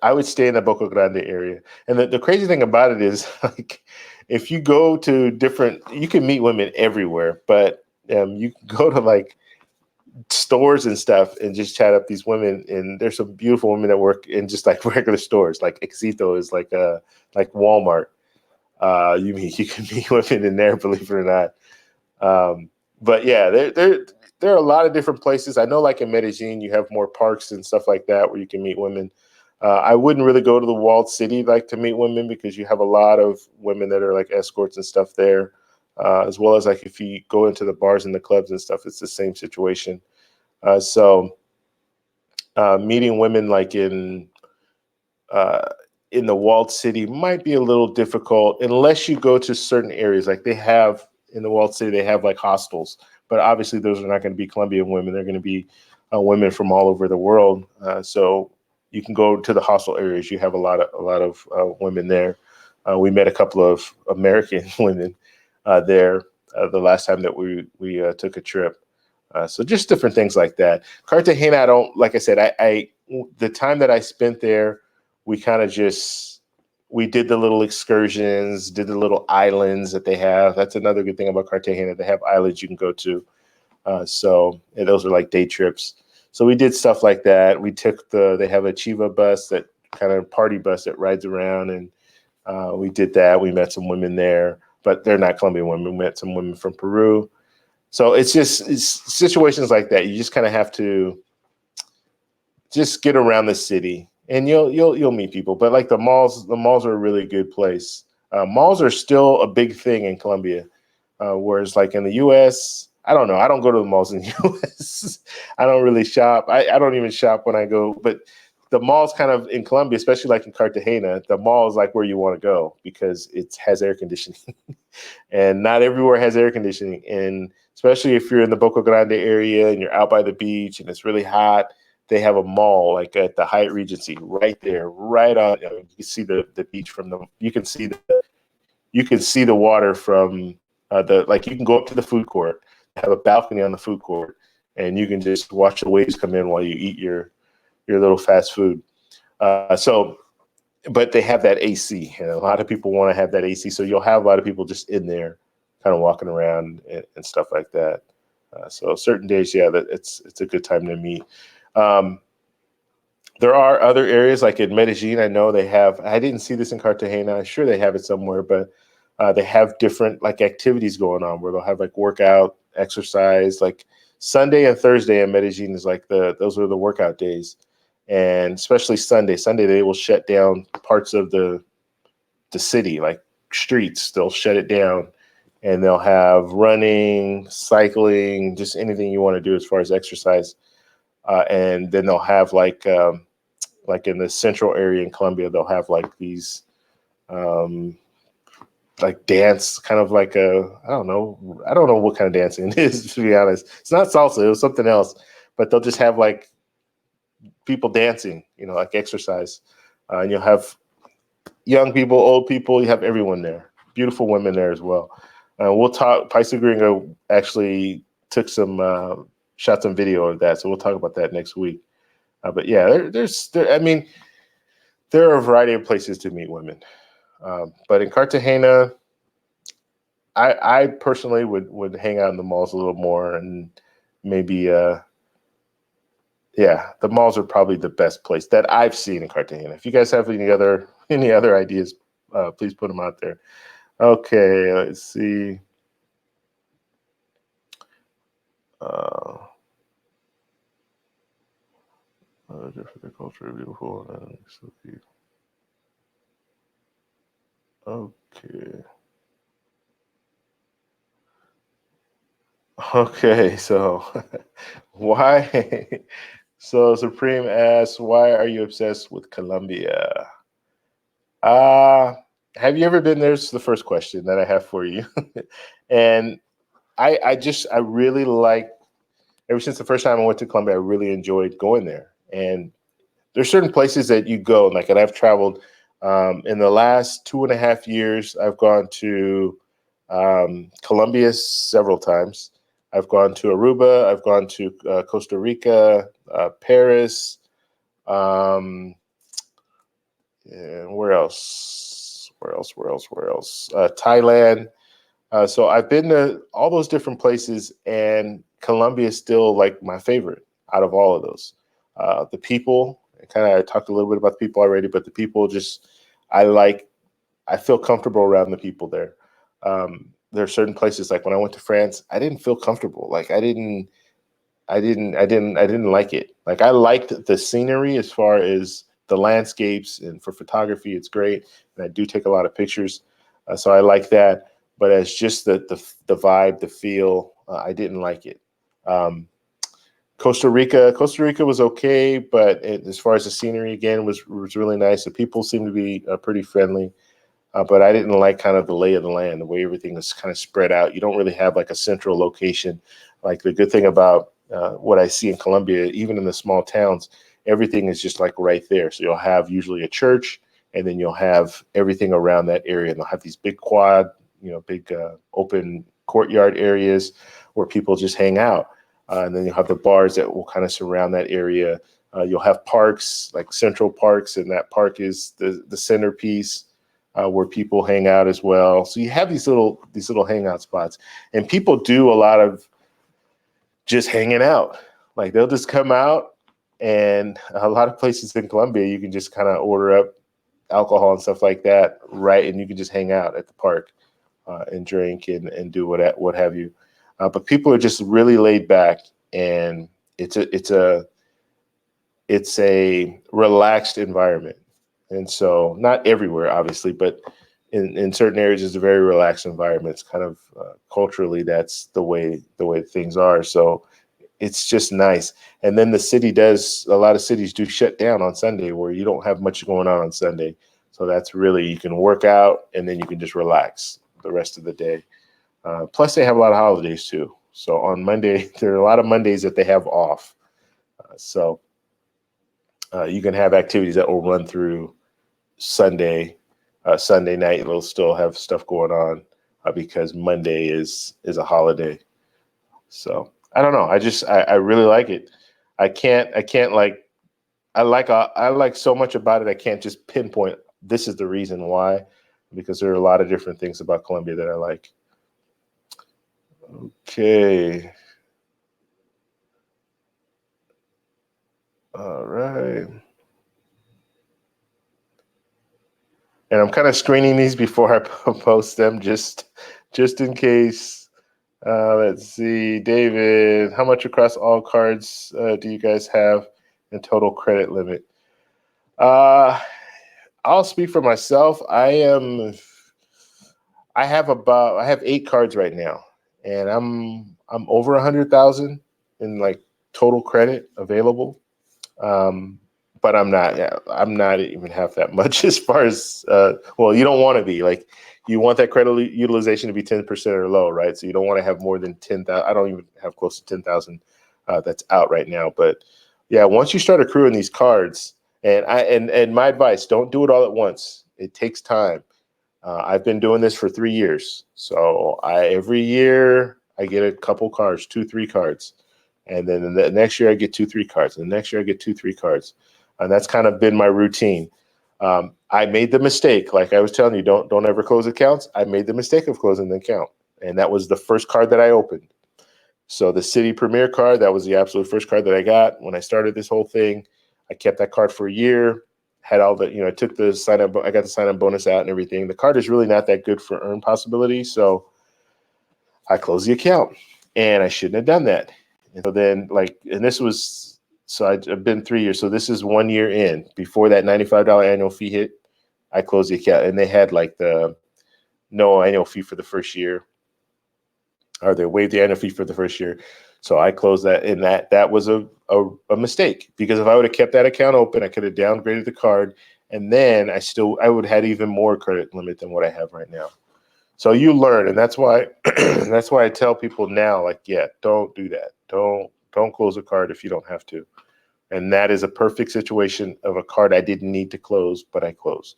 A: I would stay in the Boca Grande area. And the crazy thing about it is, like, if you go to you can meet women everywhere, but you can go to like stores and stuff and just chat up these women, and there's some beautiful women that work in just like regular stores. Like Éxito is like Walmart. You can meet women in there, believe it or not. But yeah, there are a lot of different places. I know, like in Medellin, you have more parks and stuff like that where you can meet women. I wouldn't really go to the walled city like to meet women because you have a lot of women that are like escorts and stuff there. As well as like if you go into the bars and the clubs and stuff, it's the same situation. So meeting women like in the walled city might be a little difficult unless you go to certain areas. Like they have in the walled city, they have like hostels, but obviously those are not going to be Colombian women. They're going to be women from all over the world. So you can go to the hostel areas. You have a lot of women there. We met a couple of American women there the last time that we took a trip. So just different things like that. Cartagena, like I said, the time that I spent there, we kind of we did the little excursions, did the little islands that they have. That's another good thing about Cartagena. They have islands you can go to. And those are like day trips. So we did stuff like that. They have a Chiva bus, that kind of party bus that rides around, and we did that. We met some women there, but they're not Colombian women. We met some women from Peru. So it's situations like that. You just kind of have to just get around the city, and you'll meet people. But like the malls are a really good place. Malls are still a big thing in Colombia, whereas like in the U.S., I don't know. I don't go to the malls in the U.S. I don't really shop. I don't even shop when I go. But the malls kind of in Colombia, especially like in Cartagena, the mall is like where you want to go because it has air conditioning. And not everywhere has air conditioning. And especially if you're in the Boca Grande area and you're out by the beach and it's really hot. They have a mall like at the Hyatt Regency right there, right on. You can see the beach from the. You can see the water from the like. You can go up to the food court, have a balcony on the food court, and you can just watch the waves come in while you eat your little fast food. So, but they have that AC, and a lot of people want to have that AC. So you'll have a lot of people just in there, kind of walking around and stuff like that. So certain days, yeah, that it's a good time to meet. There are other areas like in Medellin. I know they have. I didn't see this in Cartagena. I'm sure they have it somewhere, but they have different like activities going on where they'll have like workout, exercise. Like Sunday and Thursday in Medellin is like those are the workout days, and especially Sunday. Sunday they will shut down parts of the city, like streets. They'll shut it down, and they'll have running, cycling, just anything you want to do as far as exercise. And then they'll have like in the central area in Colombia, they'll have like these like dance, kind of like I don't know what kind of dancing it is, to be honest. It's not salsa, it was something else, but they'll just have like people dancing, like exercise. And you'll have young people, old people, you have everyone there. Beautiful women there as well. We'll talk. Paisa Gringo actually took shot some video of that, so we'll talk about that next week. But yeah, I mean, there are a variety of places to meet women. But in Cartagena, I personally would hang out in the malls a little more, and maybe the malls are probably the best place that I've seen in Cartagena. If you guys have any other ideas, please put them out there. Okay, let's see. Different culture, beautiful. Okay. Okay, so why? So Supreme asks, why are you obsessed with Colombia? Have you ever been there? Is the first question that I have for you. And I really like, ever since the first time I went to Colombia, I really enjoyed going there. And there's certain places that you go, like, and I've traveled in the last 2.5 years. I've gone to Colombia several times. I've gone to Aruba. I've gone to Costa Rica, Paris. And where else? Thailand. So I've been to all those different places, and Colombia is still like my favorite out of all of those. The people, I talked a little bit about the people already, but the people I feel comfortable around the people there. There are certain places, like when I went to France, I didn't feel comfortable. Like I didn't like it. Like I liked the scenery as far as the landscapes, and for photography, it's great. And I do take a lot of pictures. So I like that. But as just the vibe, the feel, I didn't like it. Costa Rica was okay, but as far as the scenery, again, was really nice. The people seemed to be pretty friendly, but I didn't like kind of the lay of the land, the way everything was kind of spread out. You don't really have like a central location. Like the good thing about what I see in Colombia, even in the small towns, everything is just like right there. So you'll have usually a church, and then you'll have everything around that area, and they'll have these big big open courtyard areas where people just hang out. And then you'll have the bars that will kind of surround that area. You'll have parks, like central parks, and that park is the centerpiece where people hang out as well. So you have these little hangout spots, and people do a lot of just hanging out. Like they'll just come out, and a lot of places in Colombia, you can just kind of order up alcohol and stuff like that, right? And you can just hang out at the park and drink and do what have you. But people are just really laid back, and it's a relaxed environment. And so not everywhere, obviously, but in certain areas, it's a very relaxed environment. It's kind of culturally, that's the way things are. So it's just nice. And then a lot of cities do shut down on Sunday, where you don't have much going on Sunday. So that's really, you can work out and then you can just relax the rest of the day. Plus they have a lot of holidays too. So on Monday, there are a lot of Mondays that they have off. So you can have activities that will run through Sunday. Sunday night, they'll still have stuff going on because Monday is a holiday. So I don't know. I really like it. I can't like I like so much about it. I can't just pinpoint this is the reason why, because there are a lot of different things about Colombia that I like. Okay. All right. And I'm kind of screening these before I post them, just in case. Let's see, David, how much across all cards do you guys have in total credit limit? I'll speak for myself. I have 8 cards right now, and I'm over 100,000 in like total credit available. But I'm not even half that much as far as well, you don't want to be like, you want that credit utilization to be 10% or low, right? So you don't want to have more than 10,000. I don't even have close to 10,000 that's out right now. But yeah, once you start accruing these cards, and my advice, don't do it all at once. It takes time. I've been doing this for 3 years. So every year I get a couple cards, 2-3 cards. And then the next year I get 2-3 cards. And the next year I get 2-3 cards. And that's kind of been my routine. I made the mistake, like I was telling you, don't ever close accounts. I made the mistake of closing the account. And that was the first card that I opened. So the City Premier card, that was the absolute first card that I got when I started this whole thing. I kept that card for a year, had all the, I took the sign up, I got the sign up bonus out and everything. The card is really not that good for earn possibility. So I closed the account, and I shouldn't have done that. And so then I've been 3 years. So this is 1 year in. Before that $95 annual fee hit, I closed the account, and they had like the no annual fee for the first year, or they waived the annual fee for the first year. So I closed that, and that was a mistake, because if I would have kept that account open, I could have downgraded the card, and then I would have had even more credit limit than what I have right now. So you learn, and that's why I tell people now, like, yeah, don't do that. Don't close a card if you don't have to. And that is a perfect situation of a card I didn't need to close, but I closed.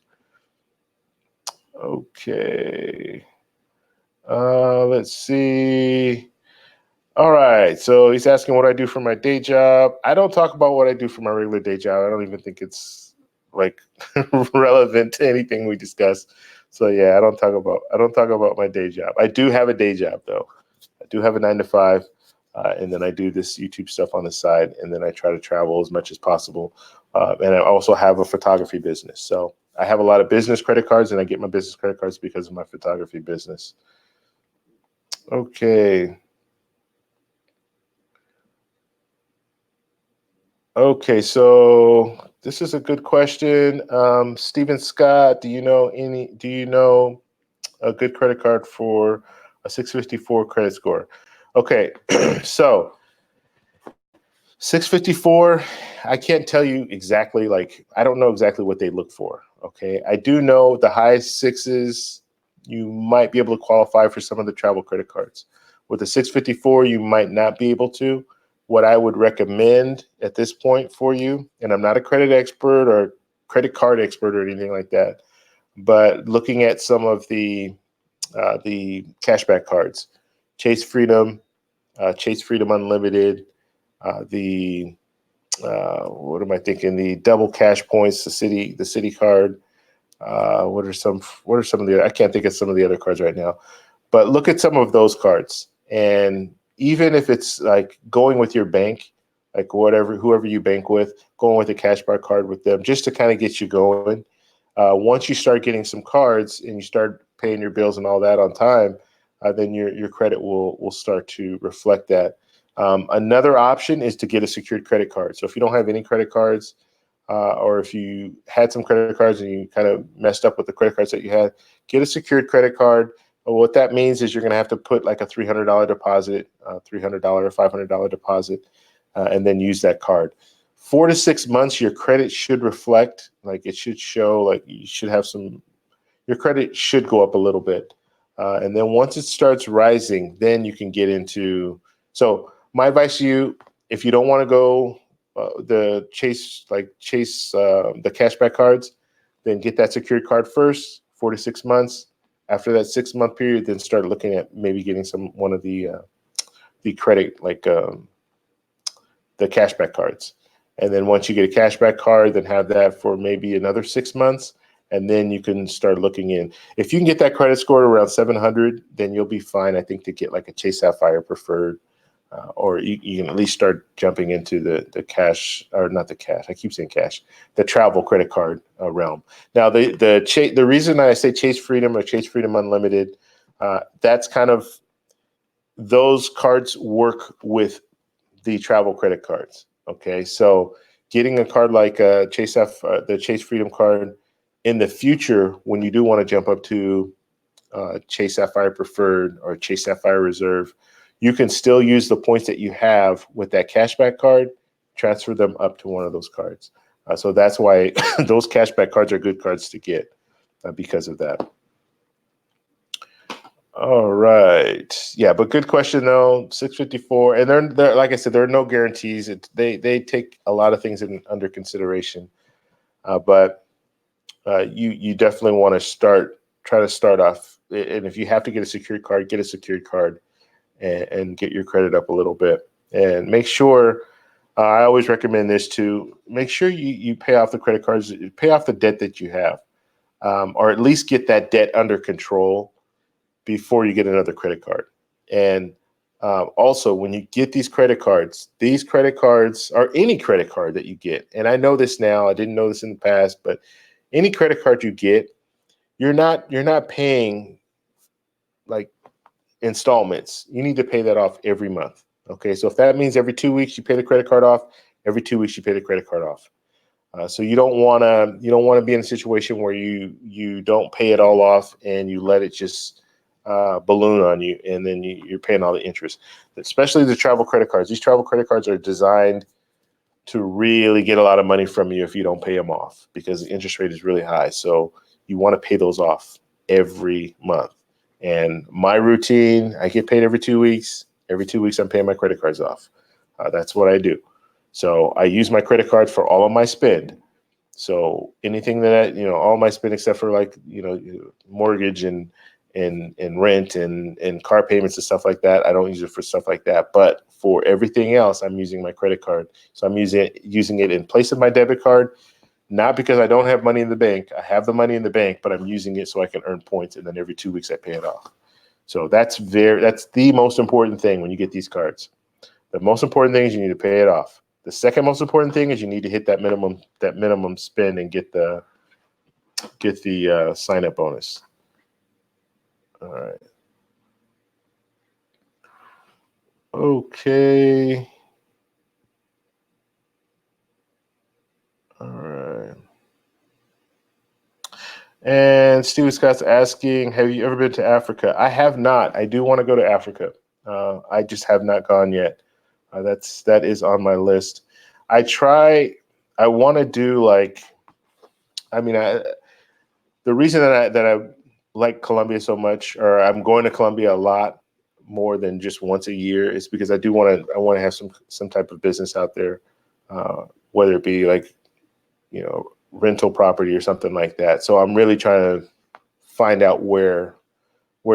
A: Okay. Let's see. All right. So he's asking what I do for my day job. I don't talk about what I do for my regular day job. I don't even think it's like relevant to anything we discuss. So yeah, I don't talk about my day job. I do have a day job though. I do have a 9 to 5, and then I do this YouTube stuff on the side, and then I try to travel as much as possible. And I also have a photography business. So I have a lot of business credit cards, and I get my business credit cards because of my photography business. Okay. Okay, so this is a good question. Stephen Scott, do you know a good credit card for a 654 credit score? Okay, so 654, I can't tell you exactly, I don't know exactly what they look for. Okay, I do know the high sixes, you might be able to qualify for some of the travel credit cards. With the 654, you might not be able to. What I would recommend at this point for you, and I'm not a credit expert or credit card expert or anything like that, but looking at some of the cashback cards, Chase Freedom Unlimited, what am I thinking? The double cash points, the city card. What are some of the? I can't think of some of the other cards right now, but look at some of those cards, and even if it's like going with your bank, like whoever you bank with, going with a cashback card with them, just to kind of get you going. Once you start getting some cards and you start paying your bills and all that on time, then your credit will start to reflect that. Another option is to get a secured credit card. So if you don't have any credit cards, or if you had some credit cards and you kind of messed up with the credit cards that you had, get a secured credit card. What that means is you're going to have to put like a $300 deposit, $300 or $500 deposit, and then use that card. 4 to 6 months, your credit should reflect, like it should show, like you should have your credit should go up a little bit. And then once it starts rising, then you can get into So my advice to you, if you don't want to go the cashback cards, then get that secured card first, 4 to 6 months. After that 6 month period, then start looking at maybe getting one of the credit, like the cashback cards. And then once you get a cashback card, then have that for maybe another 6 months. And then you can start looking in. If you can get that credit score around 700, then you'll be fine, I think, to get like a Chase Sapphire preferred. Or you can at least start jumping into the cash, or not the cash. I keep saying cash, the travel credit card realm. Now, the reason I say Chase Freedom or Chase Freedom Unlimited, that's kind of, those cards work with the travel credit cards. Okay, so getting a card like the Chase Freedom card in the future, when you do want to jump up to Chase Sapphire Preferred or Chase Sapphire Reserve, you can still use the points that you have with that cashback card, transfer them up to one of those cards. So that's why those cashback cards are good cards to get because of that. All right. Yeah, but good question though. 654, and they're like I said, there are no guarantees. They take a lot of things under consideration, but you definitely want to try to start off. And if you have to get a secured card, get a secured card. And get your credit up a little bit, and make sure, I always recommend this too, make sure you pay off the credit cards, pay off the debt that you have, or at least get that debt under control before you get another credit card. And also, when you get these credit cards, or any credit card that you get, and I know this now, I didn't know this in the past, but any credit card you get, you're not paying like installments. You need to pay that off every month. Okay, so if that means every 2 weeks you pay the credit card off, every 2 weeks you pay the credit card off. So you don't want to be in a situation where you don't pay it all off and you let it just balloon on you, and then you're paying all the interest. Especially the travel credit cards. These travel credit cards are designed to really get a lot of money from you if you don't pay them off, because the interest rate is really high. So you want to pay those off every month. And my routine, I get paid every 2 weeks. Every 2 weeks, I'm paying my credit cards off. That's what I do. So I use my credit cards for all of my spend. So anything all my spend except for mortgage and rent and car payments and stuff like that, I don't use it for stuff like that. But for everything else, I'm using my credit card. So I'm using it in place of my debit card. Not because I don't have money in the bank. I have the money in the bank, but I'm using it so I can earn points, and then every 2 weeks I pay it off. So that's the most important thing when you get these cards. The most important thing is you need to pay it off. The second most important thing is you need to hit that minimum spend and get the sign up bonus. All right. Okay. All right. And Steve Scott's asking, have you ever been to Africa? I have not. I do want to go to Africa. I just have not gone yet. That is on my list. I want to do the reason that I like Colombia so much, or I'm going to Colombia a lot more than just once a year, is because I want to have some type of business out there, whether it be rental property or something like that. So I'm really trying to find out where's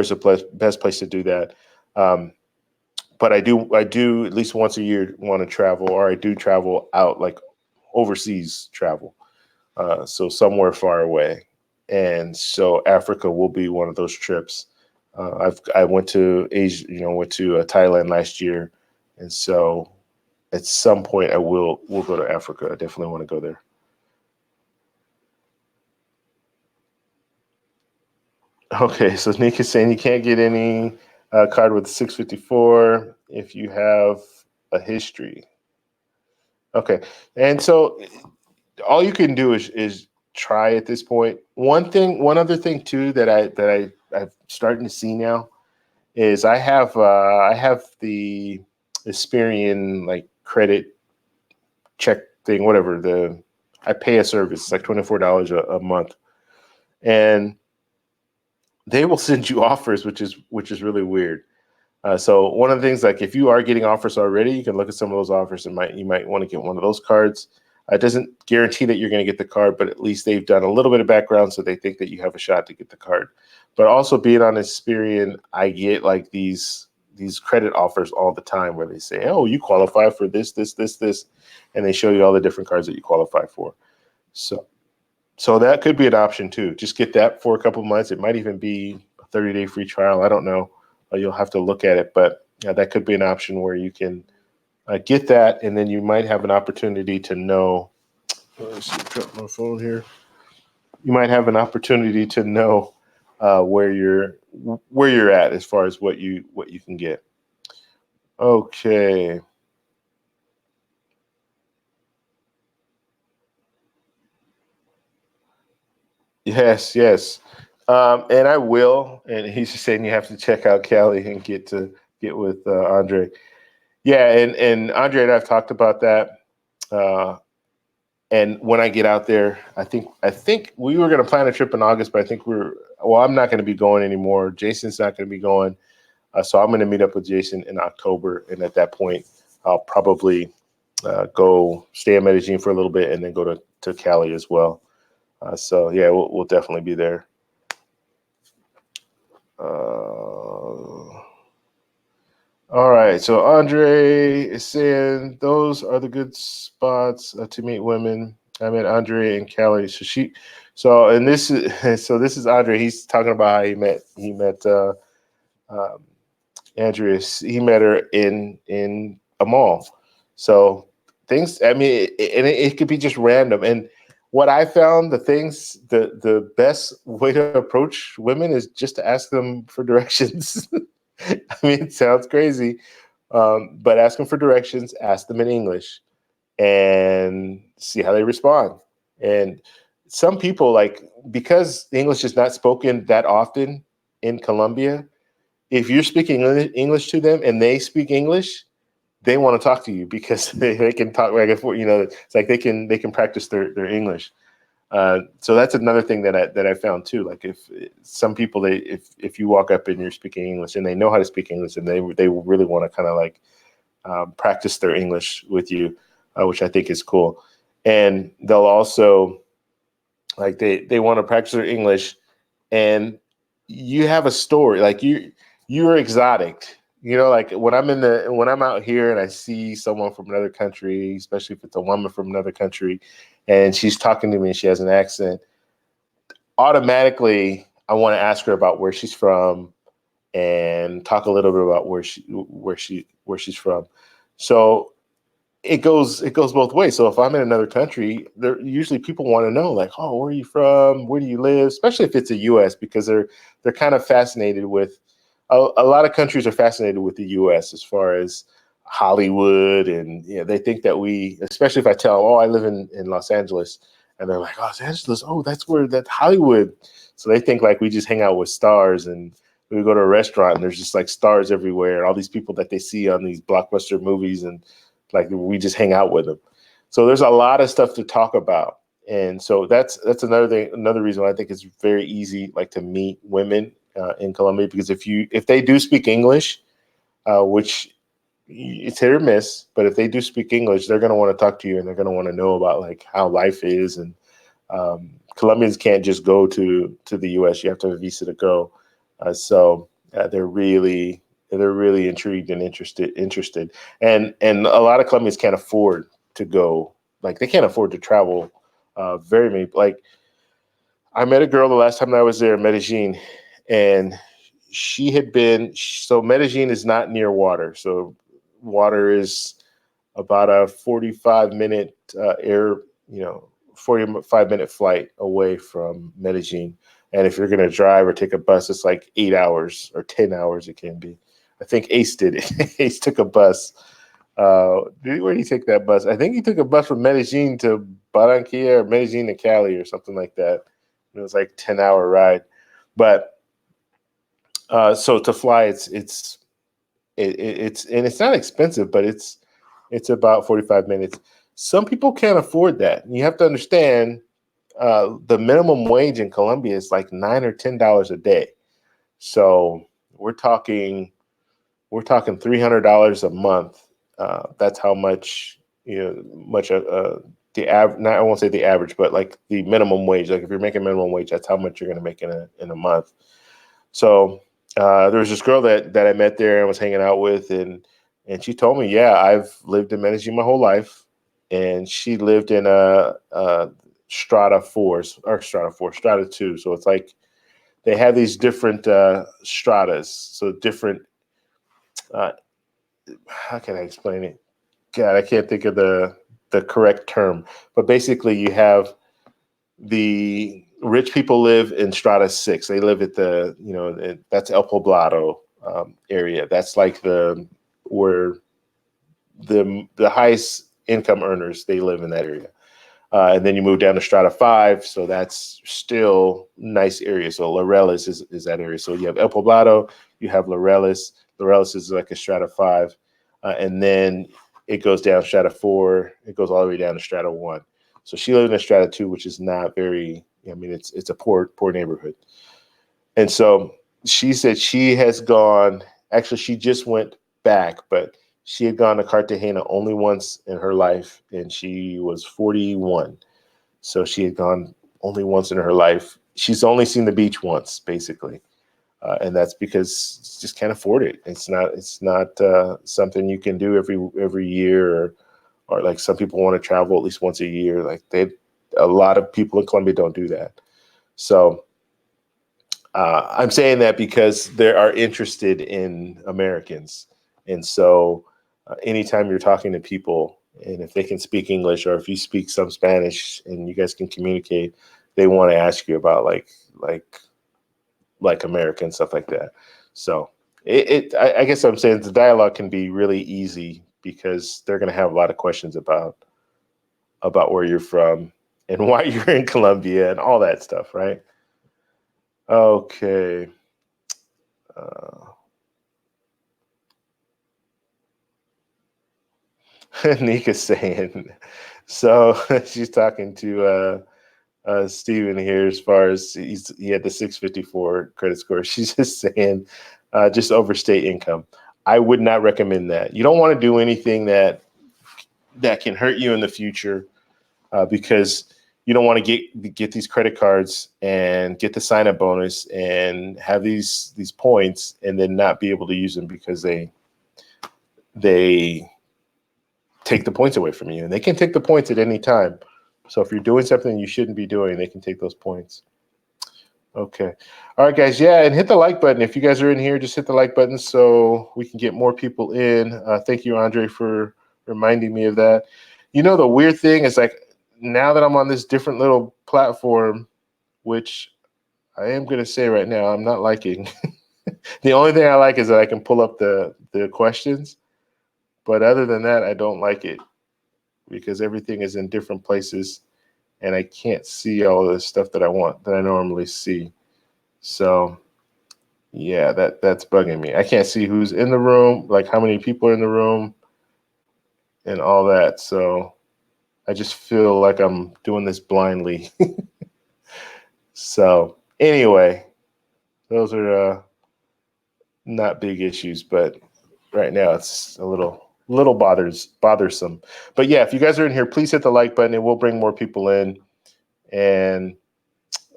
A: the best place to do that. But I do at least once a year want to travel, or I do travel out, like overseas travel. So somewhere far away. And so Africa will be one of those trips. I went to Asia, went to Thailand last year. And so at some point we'll go to Africa. I definitely want to go there. Okay, so Nick is saying you can't get any card with 654 if you have a history. Okay, and so all you can do is try at this point. One other thing too that I'm starting to see now is I have the Experian credit check thing, whatever. I pay a service, it's like $24 a month, and they will send you offers, which is really weird. So one of the things, like if you are getting offers already, you can look at some of those offers and you might want to get one of those cards. It doesn't guarantee that you're going to get the card, but at least they've done a little bit of background, so they think that you have a shot to get the card. But also being on Experian, I get like these credit offers all the time where they say, "Oh, you qualify for this, and they show you all the different cards that you qualify for. So that could be an option too. Just get that for a couple months. It might even be a 30-day free trial. I don't know. You'll have to look at it, but that could be an option where you can get that, and then you might have an opportunity to know. Let's see, drop my phone here. You might have an opportunity to know where you're at as far as what you can get. Okay. Yes, yes. And I will. And he's just saying you have to check out Cali and get with Andre. Yeah, and Andre and I've talked about that. And when I get out there, I think we were going to plan a trip in August, but I think I'm not going to be going anymore. Jason's not going to be going. So I'm going to meet up with Jason in October. And at that point, I'll probably go stay in Medellin for a little bit and then go to Cali as well. So yeah, we'll definitely be there. All right. So Andre is saying those are the good spots to meet women. I met Andre and Cali. And this is Andre. He's talking about how he met Andrea. He met her in a mall. So things. I mean, it could be just random. And what I found, the best way to approach women is just to ask them for directions. I mean, it sounds crazy, but ask them for directions. Ask them in English, and see how they respond. And some people, like, because English is not spoken that often in Colombia, if you're speaking English to them and they speak English, they want to talk to you because they can talk like it's like they can practice their English. So that's another thing that I found too. Like if some people if you walk up and you're speaking English and they know how to speak English and they really want to kind of like practice their English with you, which I think is cool. And they'll also like they want to practice their English, and you have a story like you're exotic. Like when I'm out here and I see someone from another country, especially if it's a woman from another country, and she's talking to me and she has an accent, automatically I want to ask her about where she's from and talk a little bit about where she's from. So it goes both ways. So if I'm in another country, there usually people want to know like, oh, where are you from? Where do you live? Especially if it's a US, because they're kind of fascinated with a lot of countries are fascinated with the US as far as Hollywood, and they think that especially if I tell them, oh, I live in Los Angeles, and they're like, Los Angeles, oh, that's where that Hollywood. So they think like we just hang out with stars, and we go to a restaurant and there's just like stars everywhere, and all these people that they see on these blockbuster movies, and like we just hang out with them. So there's a lot of stuff to talk about. And so that's another reason why I think it's very easy like to meet women in Colombia, because if they do speak English, which it's hit or miss, but if they do speak English, they're going to want to talk to you and they're going to want to know about like how life is. And Colombians can't just go to the US. You have to have a visa to go. So they're really intrigued and interested. And a lot of Colombians can't afford to go. Like they can't afford to travel very many. Like I met a girl the last time I was there in Medellin, and she had been, so Medellin is not near water. So water is about a 45-minute 45-minute flight away from Medellin. And if you're going to drive or take a bus, it's like 8 hours or 10 hours it can be. I think Ace did it. Ace took a bus. Where did he take that bus? I think he took a bus from Medellin to Barranquilla or Medellin to Cali or something like that. It was like 10-hour ride. But so to fly, it's and it's not expensive, but it's about 45 minutes. Some people can't afford that. You have to understand the minimum wage in Colombia is like $9 or $10 a day. So we're talking we're talking $300 a month. That's how much the average. Not, I won't say the average, but like the minimum wage. Like if you're making minimum wage, that's how much you're going to make in a month. So there was this girl that I met there and was hanging out with, and she told me, yeah, I've lived in Medellin my whole life, and she lived in a Strata 4 or Strata 2. So it's like they have these different stratas. So different. Uh, how can I explain it? God, I can't think of the correct term, but basically you have the rich people live in Strata 6. They live at that's El Poblado area. That's like where the highest income earners, they live in that area. And then you move down to Strata 5, so that's still nice area. So Laureles is that area. So you have El Poblado, you have Laureles. Laureles is like a Strata 5. And then it goes down Strata 4. It goes all the way down to Strata 1. So she lived in Strata 2, which is not very, I mean, it's a poor neighborhood. And so she said she has gone, actually, she just went back, but she had gone to Cartagena only once in her life, and she was 41. So she had gone only once in her life. She's only seen the beach once, basically. And that's because she just can't afford it. It's not something you can do every year, or like some people want to travel at least once a year. Like a lot of people in Colombia don't do that. So I'm saying that because they are interested in Americans. And so anytime you're talking to people, and if they can speak English, or if you speak some Spanish and you guys can communicate, they want to ask you about like America and stuff like that. So I guess I'm saying the dialogue can be really easy because they're going to have a lot of questions about where you're from and why you're in Colombia and all that stuff, right? Okay. Nika's saying, so she's talking to Steven here as far as he had the 654 credit score. She's just saying, just overstate income. I would not recommend that. You don't want to do anything that can hurt you in the future, because you don't want to get these credit cards and get the sign up bonus and have these points and then not be able to use them because they take the points away from you, and they can take the points at any time. So if you're doing something you shouldn't be doing, they can take those points. Okay. All right, guys. Yeah, and hit the like button. If you guys are in here, just hit the like button so we can get more people in. Thank you, Andre, for reminding me of that. You know, the weird thing is, like, now that I'm on this different little platform, which I am going to say right now, I'm not liking. The only thing I like is that I can pull up the questions. But other than that, I don't like it because everything is in different places and I can't see all of the stuff that I normally see. So yeah, that's bugging me. I can't see who's in the room, like how many people are in the room and all that. So I just feel like I'm doing this blindly. So anyway, those are not big issues, but right now it's a little bothersome. But yeah, if you guys are in here, please hit the like button. It will bring more people in, and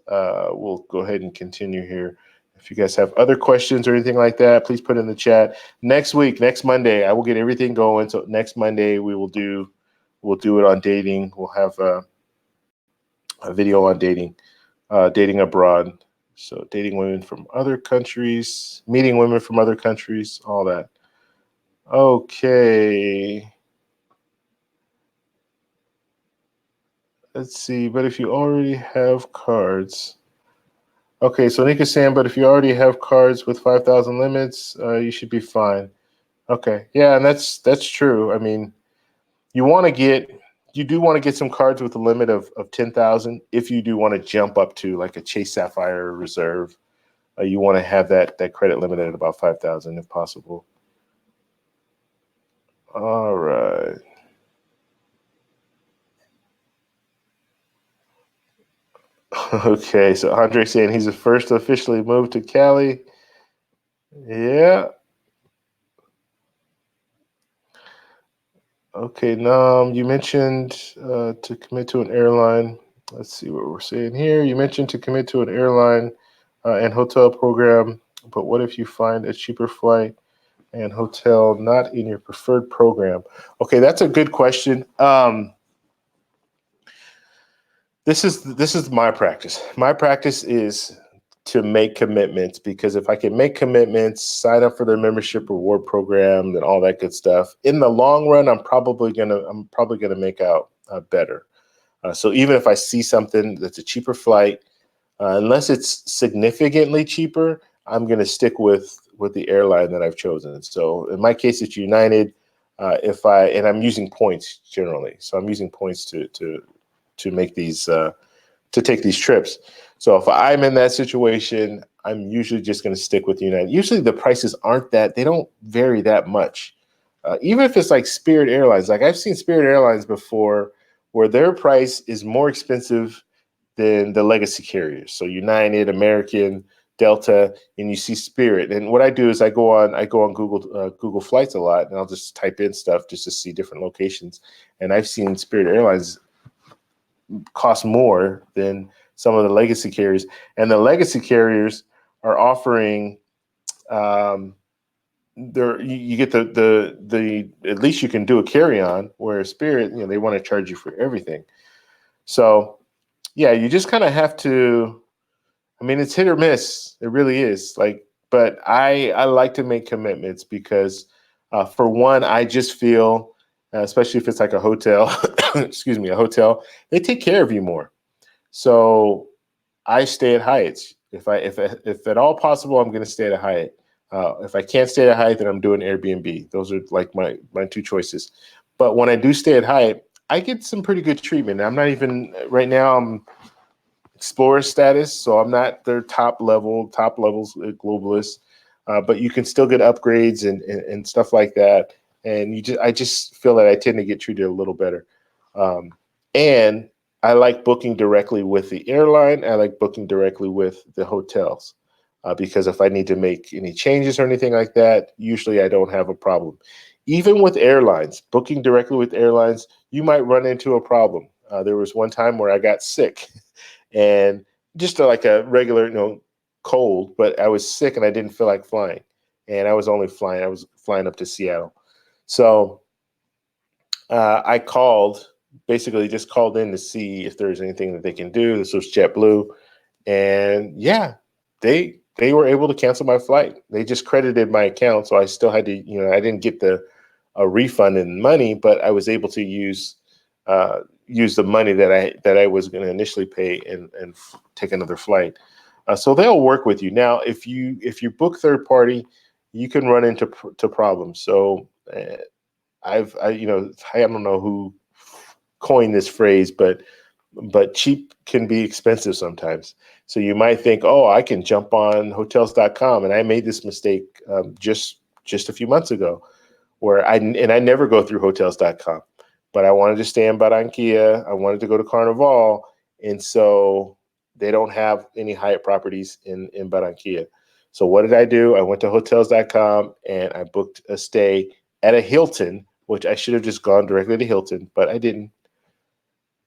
A: we'll go ahead and continue here. If you guys have other questions or anything like that, please put in the chat. Next week, next Monday, I will get everything going. So next Monday we'll do it on dating. We'll have a video on dating abroad. So dating women from other countries, meeting women from other countries, all that. Okay. Let's see. But if you already have cards. Okay, so Nika's saying, but if you already have cards with 5,000 limits, you should be fine. Okay. Yeah, and that's true. I mean, you do want to get some cards with a limit of 10,000 if you do want to jump up to like a Chase Sapphire Reserve. You want to have that credit limit at about 5,000 if possible. All right. Okay, so Andre saying he's the first to officially move to Cali. Yeah. Okay, Nam, you mentioned to commit to an airline. Let's see what we're saying here. You mentioned to commit to an airline and hotel program, but what if you find a cheaper flight and hotel not in your preferred program? Okay, that's a good question. This is my practice. My practice is to make commitments, because if I can make commitments, sign up for their membership reward program and all that good stuff, in the long run, I'm probably gonna make out better. So even if I see something that's a cheaper flight, unless it's significantly cheaper, I'm gonna stick with the airline that I've chosen. So in my case, it's United. And I'm using points generally, so I'm using points to make these to take these trips. So if I'm in that situation, I'm usually just going to stick with United. Usually the prices they don't vary that much. Even if it's like Spirit Airlines, like I've seen Spirit Airlines before where their price is more expensive than the legacy carriers. So United, American, Delta, and you see Spirit. And what I do is I go on Google Flights a lot, and I'll just type in stuff just to see different locations. And I've seen Spirit Airlines cost more than some of the legacy carriers, and the legacy carriers are offering you get the at least you can do a carry-on, where Spirit, they want to charge you for everything. So yeah, you just kind of have to, I mean, it's hit or miss. It really is. But I like to make commitments because, for one, I just feel, especially if it's like a hotel, excuse me, a hotel, they take care of you more. So I stay at Hyatt's. If at all possible, I'm going to stay at a Hyatt. If I can't stay at a Hyatt, then I'm doing Airbnb. Those are like my two choices. But when I do stay at Hyatt, I get some pretty good treatment. I'm not even right now. I'm Explorer status, so I'm not their top levels globalist, but you can still get upgrades and stuff like that. And I just feel that I tend to get treated a little better. And I like booking directly with the airline. I like booking directly with the hotels, because if I need to make any changes or anything like that, usually I don't have a problem. Even with airlines, booking directly with airlines, you might run into a problem. There was one time where I got sick and just like a regular, cold, but I was sick and I didn't feel like flying. And I was flying up to Seattle. So I basically just called in to see if there's anything that they can do. This was JetBlue. And yeah, they were able to cancel my flight. They just credited my account. So I still had to, I didn't get a refund in money, but I was able to use the money that I was going to initially pay and take another flight. So they'll work with you. Now, if you book third party, you can run into problems. So I don't know who coined this phrase, but cheap can be expensive sometimes. So you might think, oh, I can jump on hotels.com, and I made this mistake just a few months ago, where I never go through hotels.com, but I wanted to stay in Barranquilla. I wanted to go to Carnival, and so they don't have any Hyatt properties in Barranquilla. So what did I do? I went to hotels.com and I booked a stay at a Hilton, which I should have just gone directly to Hilton, but I didn't.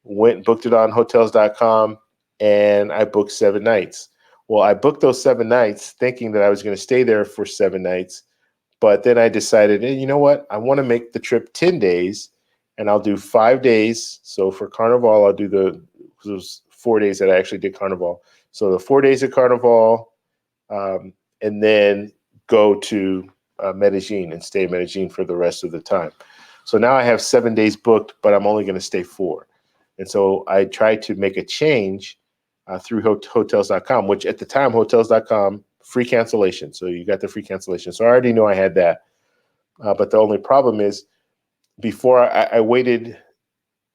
A: Booked it on hotels.com, and I booked 7 nights. Well, I booked those 7 nights thinking that I was going to stay there for 7 nights. But then I decided, hey, you know what? I want to make the trip 10 days, and I'll do 5 days. So for Carnival, I'll do those 4 days that I actually did Carnival. So the 4 days of Carnival, and then go to Medellin and stay in Medellin for the rest of the time. So now I have 7 days booked, but I'm only going to stay 4. And so I tried to make a change through hotels.com, which at the time, hotels.com, free cancellation. So you got the free cancellation. So I already knew I had that. But the only problem is, before I waited,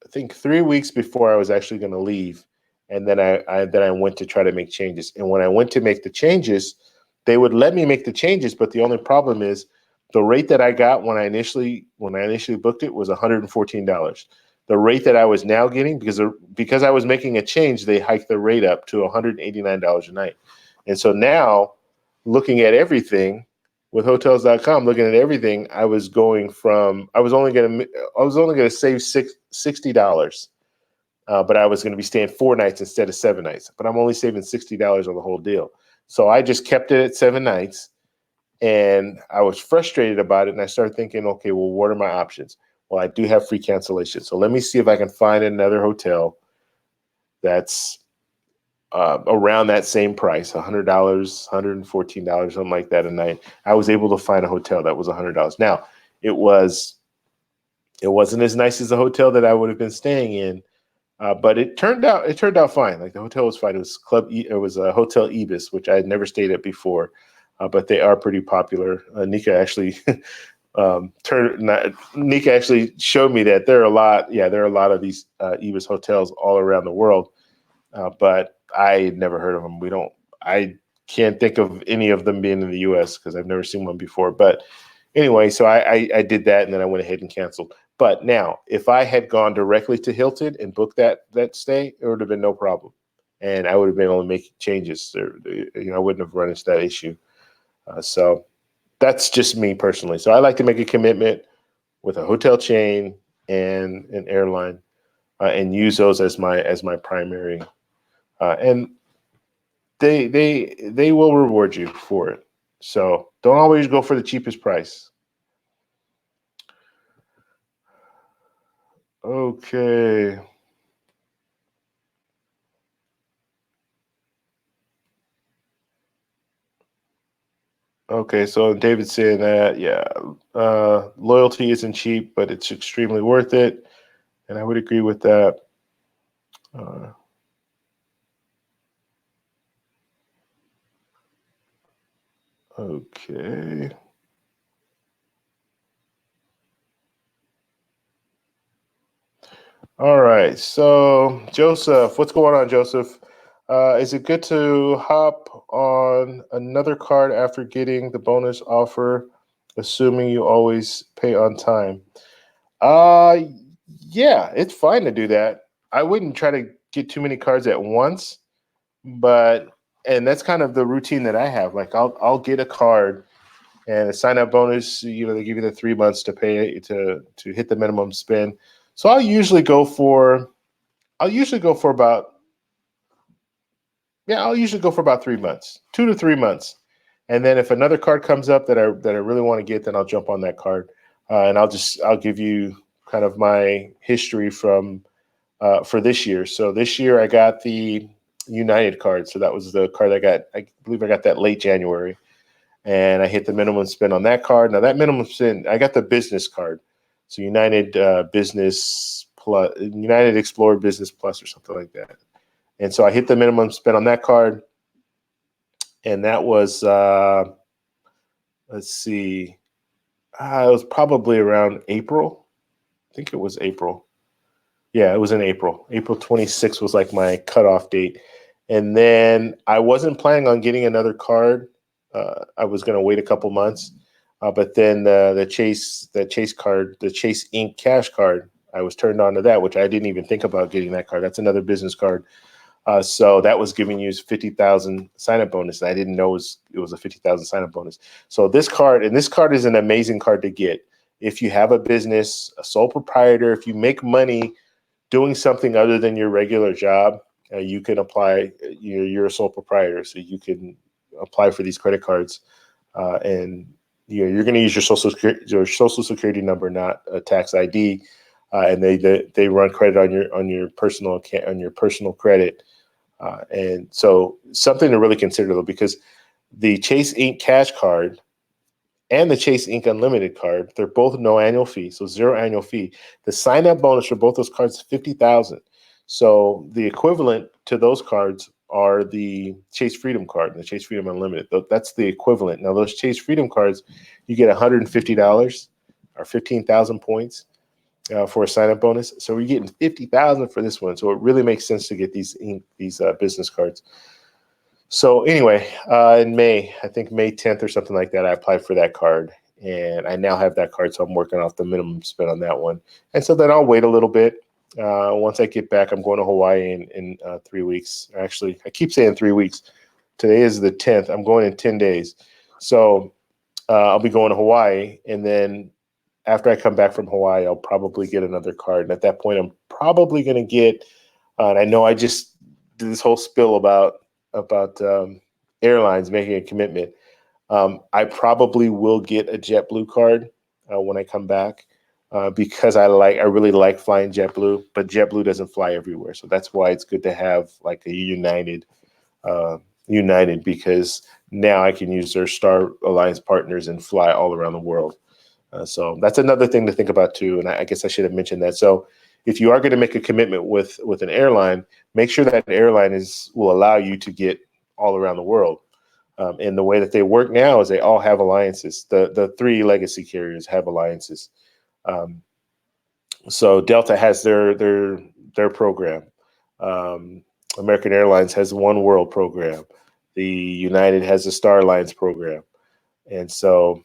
A: I think 3 weeks before I was actually going to leave. And then I went to try to make changes. And when I went to make the changes, they would let me make the changes. But the only problem is the rate that I got when I initially booked it was $114. The rate that I was now getting, because I was making a change, they hiked the rate up to $189 a night. And so now, looking at everything, with hotels.com, looking at everything, I was only going to save $60. But I was going to be staying 4 nights instead of 7 nights. But I'm only saving $60 on the whole deal. So I just kept it at 7 nights, and I was frustrated about it. And I started thinking, okay, well, what are my options? Well, I do have free cancellation. So let me see if I can find another hotel that's around that same price, $100, $114, something like that a night. I was able to find a hotel that was $100. Now, it wasn't as nice as the hotel that I would have been staying in. But it turned out fine. Like the hotel was fine. It was a Hotel Ibis, which I had never stayed at before, but they are pretty popular. Nika actually Nika actually showed me that there are a lot of these Ibis hotels all around the world, but I had never heard of them. I can't think of any of them being in the U.S. because I've never seen one before. But anyway, so I did that, and then I went ahead and canceled. But now, if I had gone directly to Hilton and booked that stay, it would have been no problem, and I would have been able to make changes. I wouldn't have run into that issue. So that's just me personally. So I like to make a commitment with a hotel chain and an airline, and use those as my primary. And they will reward you for it. So don't always go for the cheapest price. Okay. Okay, so David's saying that, yeah, loyalty isn't cheap, but it's extremely worth it. And I would agree with that. Uh, okay. All right. So, Joseph, what's going on, Joseph? Is it good to hop on another card after getting the bonus offer, assuming you always pay on time? Uh, yeah, it's fine to do that. I wouldn't try to get too many cards at once, but and that's kind of the routine that I have. Like I'll get a card and a sign up bonus. They give you the 3 months to pay to hit the minimum spend. So I'll usually go for about I'll usually go for about 3 months, 2 to 3 months, and then if another card comes up that I really want to get, then I'll jump on that card, and I'll give you kind of my history from for this year. So this year I got the United card, so that was the card I got. I believe I got that late January, and I hit the minimum spend on that card. Now that minimum spend, I got the business card, so United Business Plus, United Explorer Business Plus, or something like that. And so I hit the minimum spend on that card, and that was let's see, it was probably around April. I think it was April. Yeah, it was in April. April 26th was like my cutoff date. And then I wasn't planning on getting another card. I was going to wait a couple months. But then the Chase card, the Chase Inc. cash card, I was turned on to that, which I didn't even think about getting that card. That's another business card. So that was giving you 50,000 sign-up bonus. And I didn't know it was a 50,000 sign-up bonus. So this card is an amazing card to get. If you have a business, a sole proprietor, if you make money doing something other than your regular job, you can apply. You're a sole proprietor, so you can apply for these credit cards, and you're going to use your social security number, not a tax ID, and they run credit on your personal account, on your personal credit, and so something to really consider though, because the Chase Inc. cash card and the Chase Inc. Unlimited card, they're both no annual fee, so zero annual fee. The sign-up bonus for both those cards is 50,000. So the equivalent to those cards are the Chase Freedom card and the Chase Freedom Unlimited. That's the equivalent. Now those Chase Freedom cards, you get $150 or 15,000 points for a sign-up bonus. So we're getting 50,000 for this one. So it really makes sense to get these business cards. So anyway, in May, I think May 10th or something like that, I applied for that card, and I now have that card. So I'm working off the minimum spend on that one. And so then I'll wait a little bit. Once I get back, I'm going to Hawaii in 3 weeks. Actually, I keep saying 3 weeks. Today is the 10th. I'm going in 10 days. So I'll be going to Hawaii, and then after I come back from Hawaii, I'll probably get another card. And at that point, I'm probably going to get. And I know I just did this whole spill about airlines making a commitment. I probably will get a JetBlue card when I come back because I really like flying JetBlue, but JetBlue doesn't fly everywhere, so that's why it's good to have like a uh, United, because now I can use their Star Alliance partners and fly all around the world. So that's another thing to think about too, and I guess I should have mentioned that. So if you are going to make a commitment with an airline, make sure that airline will allow you to get all around the world. And the way that they work now is they all have alliances. The three legacy carriers have alliances. Um, so Delta has their program. Um, American Airlines has the One World program. The United has the Star Alliance program, and so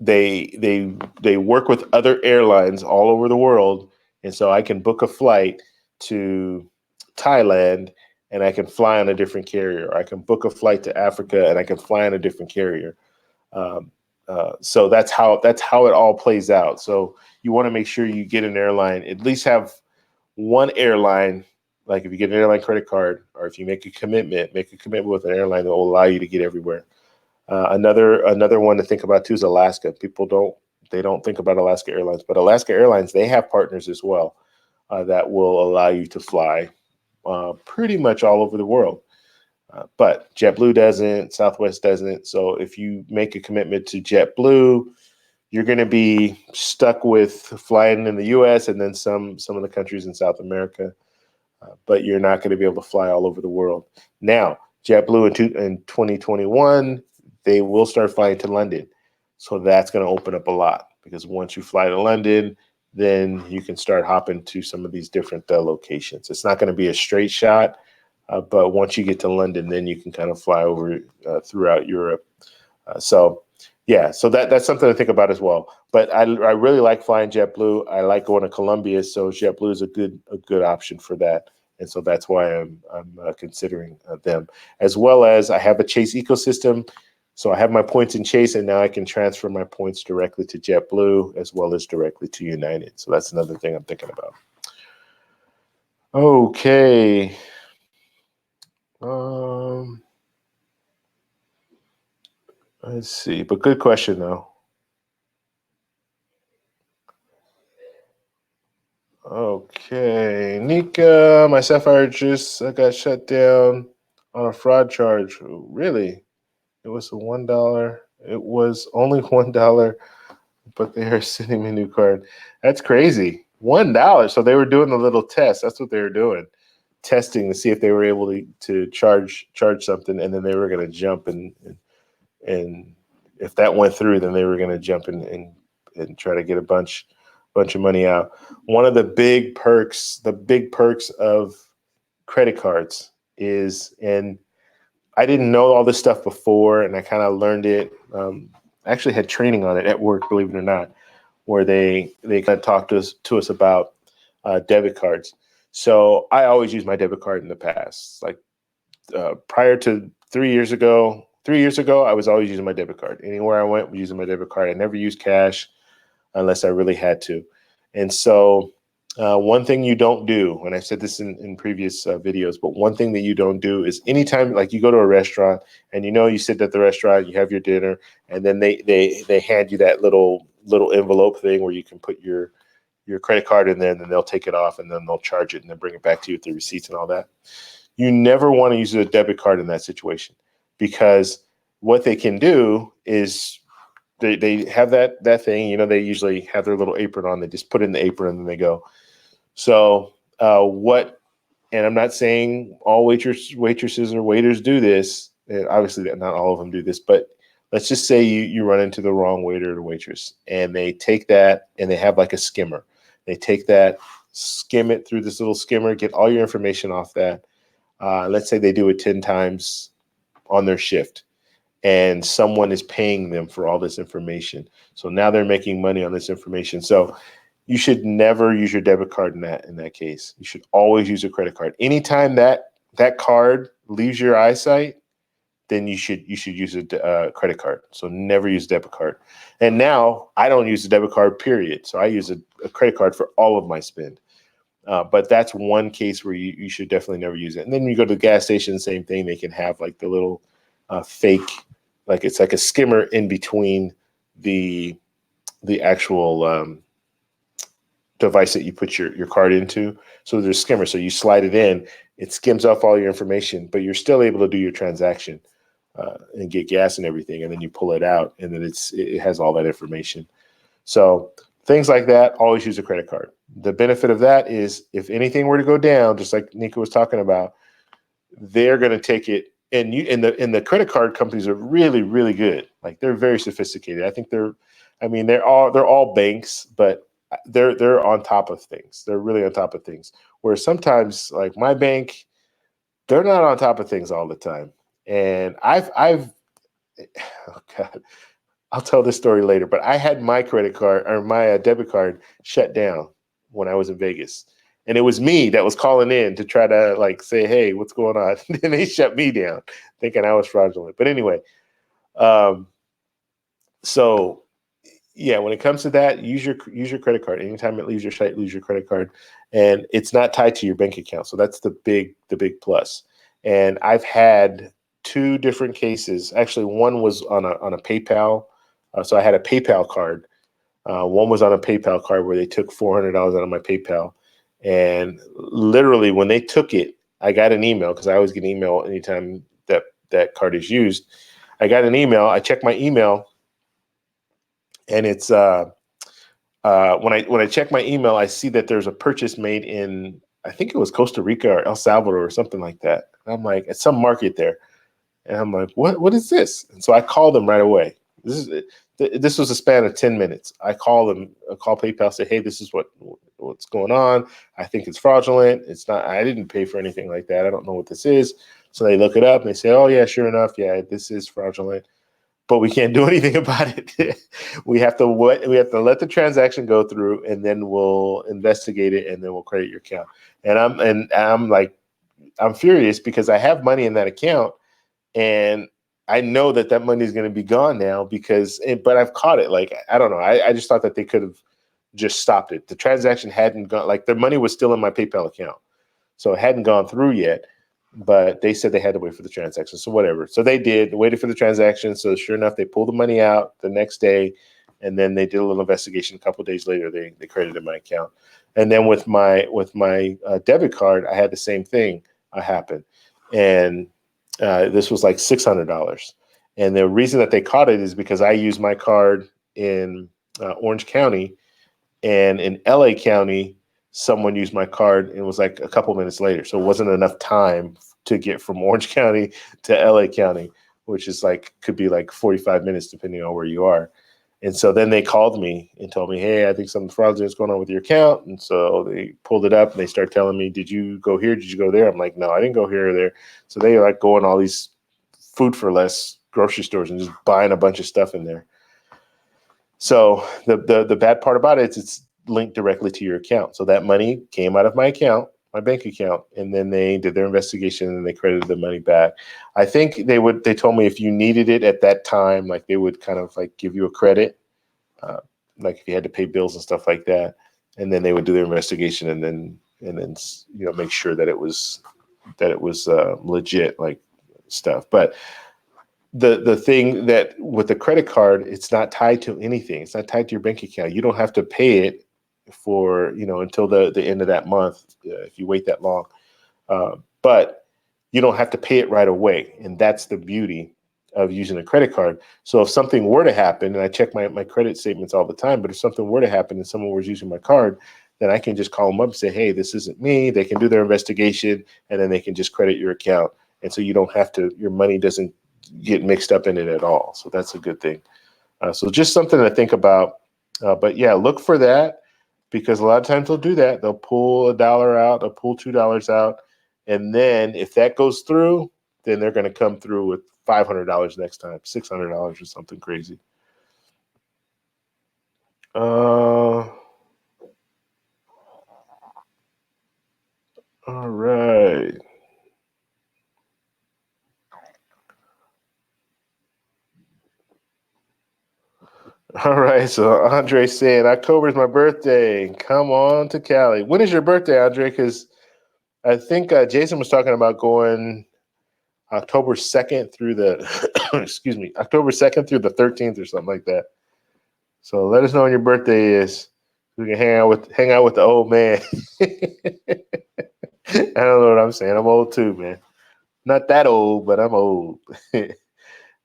A: they work with other airlines all over the world. And so I can book a flight to Thailand and I can fly on a different carrier. I can book a flight to Africa and I can fly on a different carrier. Um, so that's how it all plays out. So you want to make sure you get an airline, at least have one airline. Like if you get an airline credit card, or if you make a commitment with an airline that will allow you to get everywhere. Another one to think about too is Alaska. People don't think about Alaska Airlines, but Alaska Airlines, they have partners as well that will allow you to fly pretty much all over the world. But JetBlue doesn't, Southwest doesn't. So if you make a commitment to JetBlue, you're going to be stuck with flying in the U.S. and then some of the countries in South America, but you're not going to be able to fly all over the world. Now, JetBlue in 2021, they will start flying to London. So that's going to open up a lot, because once you fly to London, then you can start hopping to some of these different locations. It's not going to be a straight shot, but once you get to London, then you can kind of fly over throughout Europe. So that's something to think about as well. But I really like flying JetBlue. I like going to Colombia, so JetBlue is a good option for that. And so that's why I'm considering them, as well as I have a Chase ecosystem. So I have my points in Chase, and now I can transfer my points directly to JetBlue as well as directly to United. So that's another thing I'm thinking about. Okay. Let's see, but good question though. Okay, Nika, my Sapphire just got shut down on a fraud charge. Really? It was $1. It was only $1, but they are sending me a new card. That's crazy. $1. So they were doing a little test. That's what they were doing, testing to see if they were able to charge something, and then they were going to jump and if that went through, then they were going to jump and try to get a bunch of money out. One of the big perks of credit cards is, and I didn't know all this stuff before, and I kind of learned it. I actually had training on it at work, believe it or not, where they kind of talked to us about debit cards. So I always used my debit card in the past. Like prior to 3 years ago, I was always using my debit card. Anywhere I went, I was using my debit card. I never used cash unless I really had to. And so one thing you don't do, and I've said this in previous videos, but one thing that you don't do is anytime, like you go to a restaurant and you sit at the restaurant, you have your dinner, and then they hand you that little envelope thing where you can put your credit card in there, and then they'll take it off and then they'll charge it and then bring it back to you with the receipts and all that. You never want to use a debit card in that situation, because what they can do is they have that thing, they usually have their little apron on. They just put it in the apron and then they go. So and I'm not saying all waitresses or waiters do this. And obviously not all of them do this, but let's just say you run into the wrong waiter or waitress, and they take that and they have like a skimmer. They take that, skim it through this little skimmer, get all your information off that. Let's say they do it 10 times on their shift, and someone is paying them for all this information. So now they're making money on this information. So you should never use your debit card in that case. You should always use a credit card. Anytime that card leaves your eyesight, then you should use a credit card. So never use debit card. And now I don't use a debit card, period. So I use a credit card for all of my spend. But that's one case where you should definitely never use it. And then you go to the gas station, same thing. They can have like the little fake, like it's like a skimmer in between the actual device that you put your card into. So there's a skimmer. So you slide it in, it skims off all your information, but you're still able to do your transaction and get gas and everything. And then you pull it out, and then it has all that information. So things like that, always use a credit card. The benefit of that is if anything were to go down, just like Nico was talking about, they're going to take it. And the credit card companies are really, really good. Like they're very sophisticated. I think they're all banks, but they're on top of things. They're really on top of things. Where sometimes, like my bank, they're not on top of things all the time. And I've oh God, I'll tell this story later, but I had my credit card or my debit card shut down when I was in Vegas. And it was me that was calling in to try to like say, hey, what's going on? And they shut me down thinking I was fraudulent. But anyway, so yeah, when it comes to that, use your credit card. Anytime it leaves your site, use your credit card. And it's not tied to your bank account. So that's the big plus. And I've had two different cases. Actually, one was on a PayPal. So I had a PayPal card. One was on a PayPal card where they took $400 out of my PayPal. And literally when they took it, I got an email because I always get an email anytime that card is used. I got an email. I checked my email, and it's when I check my email, I see that there's a purchase made in, I think it was Costa Rica or El Salvador or something like that. And I'm like, at some market there. And I'm like, what is this? And so I called them right away. This was a span of 10 minutes. I call PayPal, say, hey, this is what's going on. I think it's fraudulent. It's not, I didn't pay for anything like that. I don't know what this is. So they look it up and they say, oh yeah, sure enough. Yeah, this is fraudulent, but we can't do anything about it. We have to let the transaction go through, and then we'll investigate it, and then we'll credit your account. And I'm like, I'm furious because I have money in that account, and I know that money is going to be gone now but I've caught it. Like, I don't know. I just thought that they could have just stopped it. The transaction hadn't gone, like their money was still in my PayPal account. So it hadn't gone through yet, but they said they had to wait for the transaction. So whatever. So they waited for the transaction. So sure enough, they pulled the money out the next day, and then they did a little investigation. A couple of days later, they credited my account. And then with my debit card, I had the same thing happen. And this was like $600. And the reason that they caught it is because I used my card in Orange County, and in LA County, someone used my card, and it was like a couple minutes later. So it wasn't enough time to get from Orange County to LA County, which is like, could be like 45 minutes depending on where you are. And so then they called me and told me, hey, I think something fraudulent is going on with your account. And so they pulled it up and they started telling me, did you go here? Did you go there? I'm like, no, I didn't go here or there. So they like go in all these food for less grocery stores and just buying a bunch of stuff in there. So the bad part about it is it's linked directly to your account. So that money came out of my account, my bank account, and then they did their investigation and they credited the money back. I think they told me if you needed it at that time, like they would kind of like give you a credit, like if you had to pay bills and stuff like that, and then they would do their investigation and then make sure that it was legit, like stuff. But the thing that with the credit card, it's not tied to anything. It's not tied to your bank account. You don't have to pay it for until the end of that month if you wait that long. But you don't have to pay it right away, and that's the beauty of using a credit card. So if something were to happen, and I check my credit statements all the time, but if something were to happen and someone was using my card, then I can just call them up and say, hey, this isn't me. They can do their investigation, and then they can just credit your account. And so you don't have to, your money doesn't get mixed up in it at all. So that's a good thing. So just something to think about. But yeah, look for that, because a lot of times they'll do that. They'll pull $1 out, they'll pull $2 out. And then if that goes through, then they're going to come through with $500 next time, $600 or something crazy. All right. All right. So Andre saying October is my birthday. Come on to Cali. When is your birthday, Andre? Because I think Jason was talking about going October 2nd through the excuse me, October 2nd through the 13th or something like that. So let us know when your birthday is. We can hang out with the old man. I don't know what I'm saying. I'm old too, man. Not that old, but I'm old.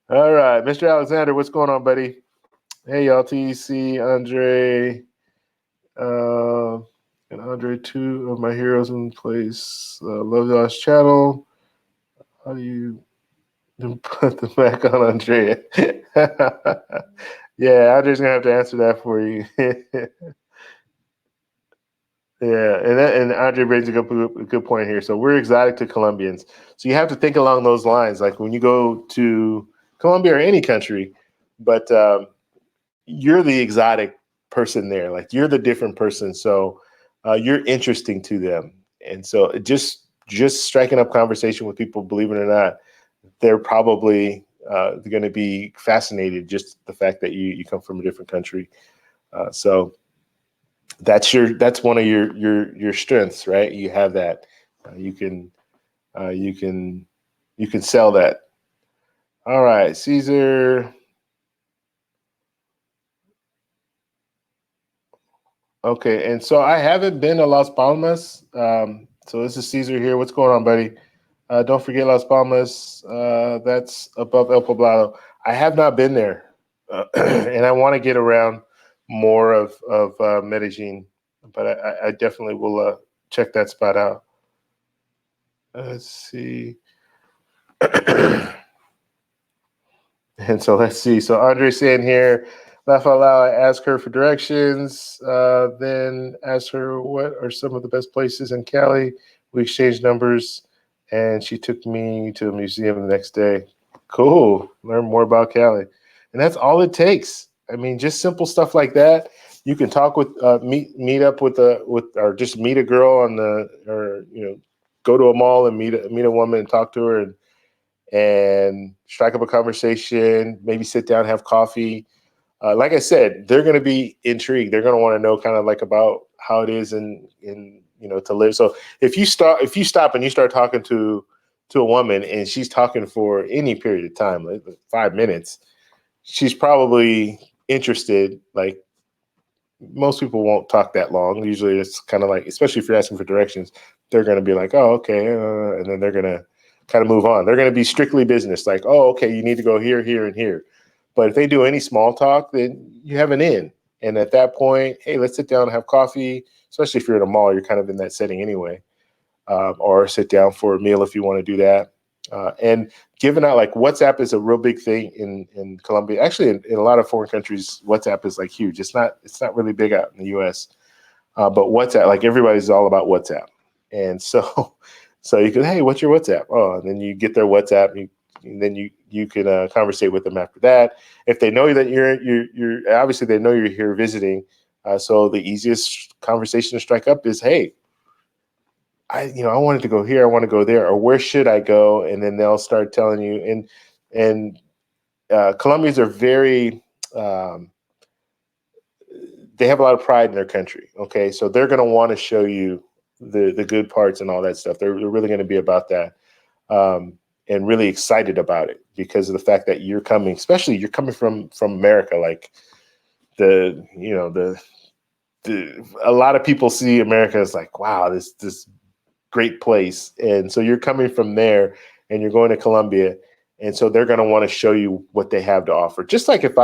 A: All right, Mr. Alexander, what's going on, buddy? Hey, y'all, TC, Andre, uh, and Andre, two of my heroes in place. Love y'all's channel. How do you put the back on Andrea? Yeah, Andre's gonna have to answer that for you. Yeah, and Andre brings a good point here. So we're exotic to Colombians. So you have to think along those lines. Like when you go to Colombia or any country, but you're the exotic person there. Like you're the different person. So you're interesting to them. And so just striking up conversation with people, believe it or not, they're probably going to be fascinated just the fact that you come from a different country. So that's one of your strengths, right? You have that. You can you can you can sell that. All right, Caesar. Okay, and so I haven't been to Las Palmas. So this is Caesar here. What's going on, buddy? Don't forget Las Palmas. That's above El Poblado. I have not been there, and I want to get around more of Medellin, but I definitely will check that spot out. Let's see. And so let's see. So Andre's saying here, laugh out loud. I asked her for directions, then asked her what are some of the best places in Cali. We exchanged numbers, and she took me to a museum the next day. Cool. Learn more about Cali, and that's all it takes. I mean, just simple stuff like that. You can talk with meet up with or just meet a girl on the or go to a mall and meet a woman and talk to her and strike up a conversation, maybe sit down, have coffee. Like I said, they're going to be intrigued. They're going to want to know kind of like about how it is in to live. So if you stop and you start talking to a woman and she's talking for any period of time, like 5 minutes, she's probably interested. Like most people won't talk that long. Usually it's kind of like, especially if you're asking for directions, they're going to be like, oh, okay. And then they're going to kind of move on. They're going to be strictly business. Like, oh, okay, you need to go here, here, and here. But if they do any small talk, then you have an in. And at that point, hey, let's sit down and have coffee, especially if you're at a mall, you're kind of in that setting anyway. Or sit down for a meal if you want to do that. And given out like WhatsApp is a real big thing in Colombia. Actually, in a lot of foreign countries, WhatsApp is like huge. It's not really big out in the U.S. But WhatsApp, like everybody's all about WhatsApp, and so so you can, hey, what's your WhatsApp? Oh, and then you get their WhatsApp, and then you can conversate with them after that. If they know that you're obviously they know you're here visiting. So the easiest conversation to strike up is, hey, I wanted to go here, I want to go there, or where should I go? And then they'll start telling you. And Colombians are very they have a lot of pride in their country. Okay, so they're going to want to show you the good parts and all that stuff. They're really going to be about that, and really excited about it because of the fact that you're coming, especially you're coming from America. Like the a lot of people see America as like, wow, this great place. And so you're coming from there and you're going to Colombia. And so they're going to want to show you what they have to offer. Just like if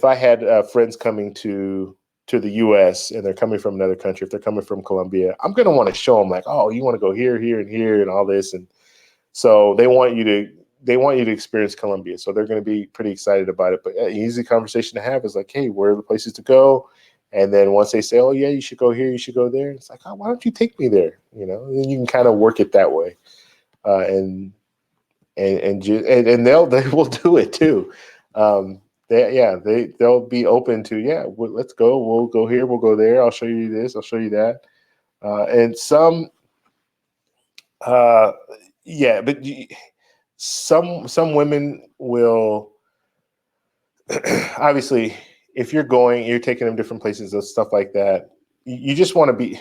A: I had friends coming to the US and they're coming from another country, if they're coming from Colombia, I'm going to want to show them like, oh, you want to go here, here, and here and all this. And so they want you to experience Colombia. So they're going to be pretty excited about it. But an easy conversation to have is like, hey, where are the places to go? And then once they say, oh, yeah, you should go here, you should go there. It's like, oh, why don't you take me there? And then you can kind of work it that way. And they will do it too. They'll be open to, yeah, well, let's go. We'll go here. We'll go there. I'll show you this. I'll show you that. And some, yeah, but some women will obviously if you're taking them different places, and stuff like that, you just want to be,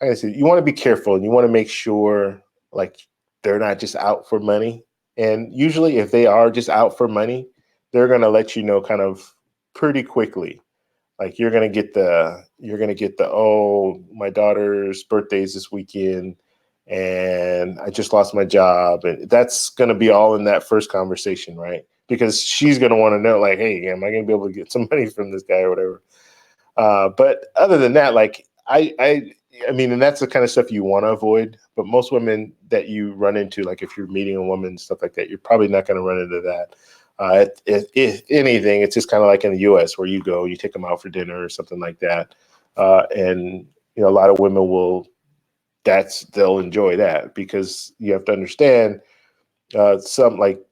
A: like I said, you want to be careful, and you want to make sure like they're not just out for money. And usually, if they are just out for money, they're going to let you know kind of pretty quickly. Like you're gonna get the oh, my daughter's birthday is this weekend, and I just lost my job, and that's gonna be all in that first conversation, right? Because she's gonna want to know, like, hey, am I gonna be able to get some money from this guy or whatever? But other than that, like I mean, and that's the kind of stuff you want to avoid. But most women that you run into, like if you're meeting a woman, stuff like that, you're probably not going to run into that. If anything, it's just kind of like in the U.S. where you take them out for dinner or something like that, and a lot of women they'll enjoy that because you have to understand some like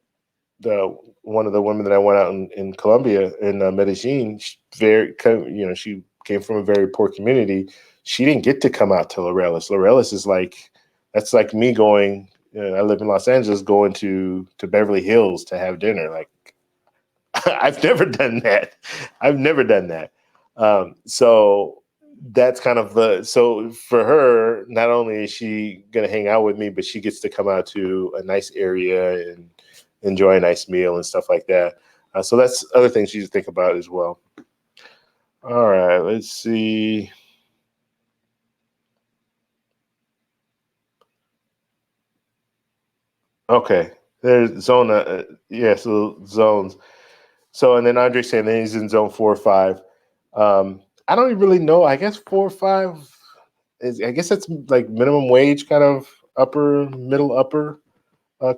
A: the one of the women that I went out in Colombia in Medellin, she came from a very poor community. She didn't get to come out to Laureles. Laureles is like that's like me going. I live in Los Angeles, going to Beverly Hills to have dinner. Like I've never done that. I've never done that. So that's kind of so for her, not only is she going to hang out with me, but she gets to come out to a nice area and enjoy a nice meal and stuff like that. So that's other things you think about as well. All right, let's see. Okay, there's zone. Yeah, so zones. So and then Andre saying that he's in zone 4 or 5. I don't really know. I guess 4 or 5 is. I guess that's like minimum wage, kind of middle upper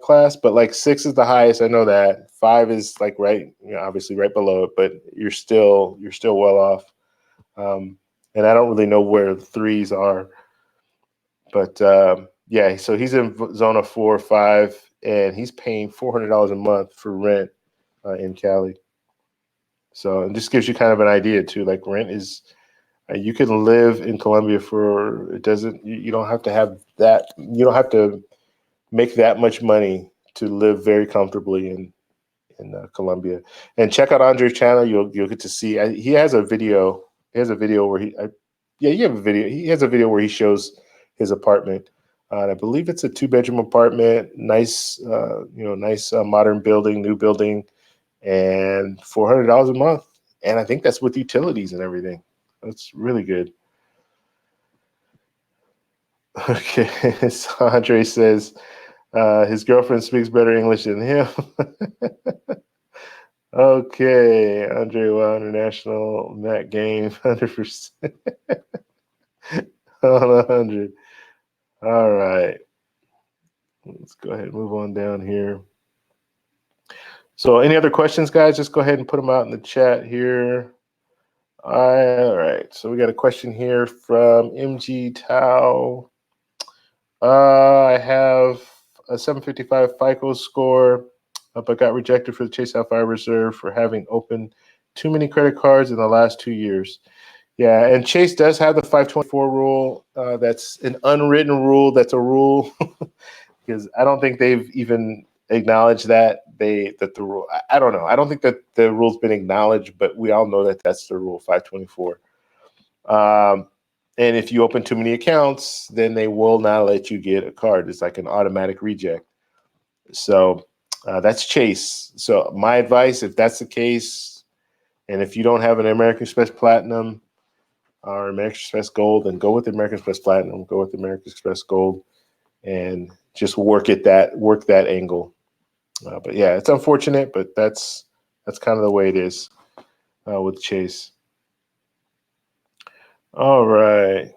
A: class. But like 6 is the highest. I know that 5 is like right, obviously right below it. But you're still well off. And I don't really know where the threes are. But yeah, so he's in zone of 4 or 5, and he's paying $400 a month for rent in Cali. So it just gives you kind of an idea too. Like rent is, you can live in Colombia for it doesn't. You don't have to have that. You don't have to make that much money to live very comfortably in Colombia. And check out Andre's channel. You'll get to see. He has a video. He has a video where yeah, you have a video. He has a video where he shows his apartment. And I believe it's a 2-bedroom apartment. Nice, nice modern building, new building, and $400 a month. And I think that's with utilities and everything. That's really good. Okay, so Andre says his girlfriend speaks better English than him. Okay, Andre, well, international Matt game 100% on 100. All right, let's go ahead and move on down here. So, any other questions, guys? Just go ahead and put them out in the chat here. All right, so we got a question here from MG Tao. I have a 755 FICO score, but got rejected for the Chase Sapphire Reserve for having opened too many credit cards in the last 2 years. Yeah, and Chase does have the 524 rule. That's an unwritten rule. That's a rule because I don't think they've even acknowledged that the rule. I don't know. I don't think that the rule's been acknowledged, but we all know that that's the rule, 524. And if you open too many accounts, then they will not let you get a card. It's like an automatic reject. So that's Chase. So my advice, if that's the case, and if you don't have an American Express Platinum or American Express Gold, then go with the American Express Platinum, go with the American Express Gold, and just work that angle. But yeah, it's unfortunate, but that's kind of the way it is with Chase. All right.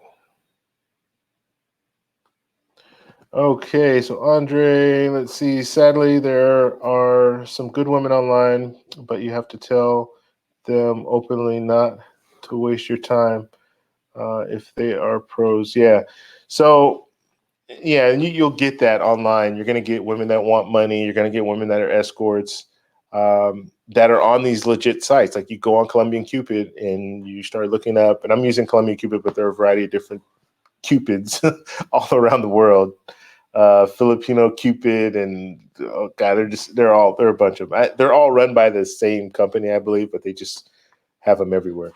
A: Okay, so Andre, let's see. Sadly, there are some good women online, but you have to tell them openly not to waste your time if they are pros. Yeah. So, yeah, and you'll get that online. You're going to get women that want money. You're going to get women that are escorts that are on these legit sites. Like you go on Colombian Cupid and you start looking up, and I'm using Colombian Cupid, but there are a variety of different Cupids all around the world. Filipino Cupid and oh God, they're a bunch of them. They're all run by the same company, I believe, but they just have them everywhere.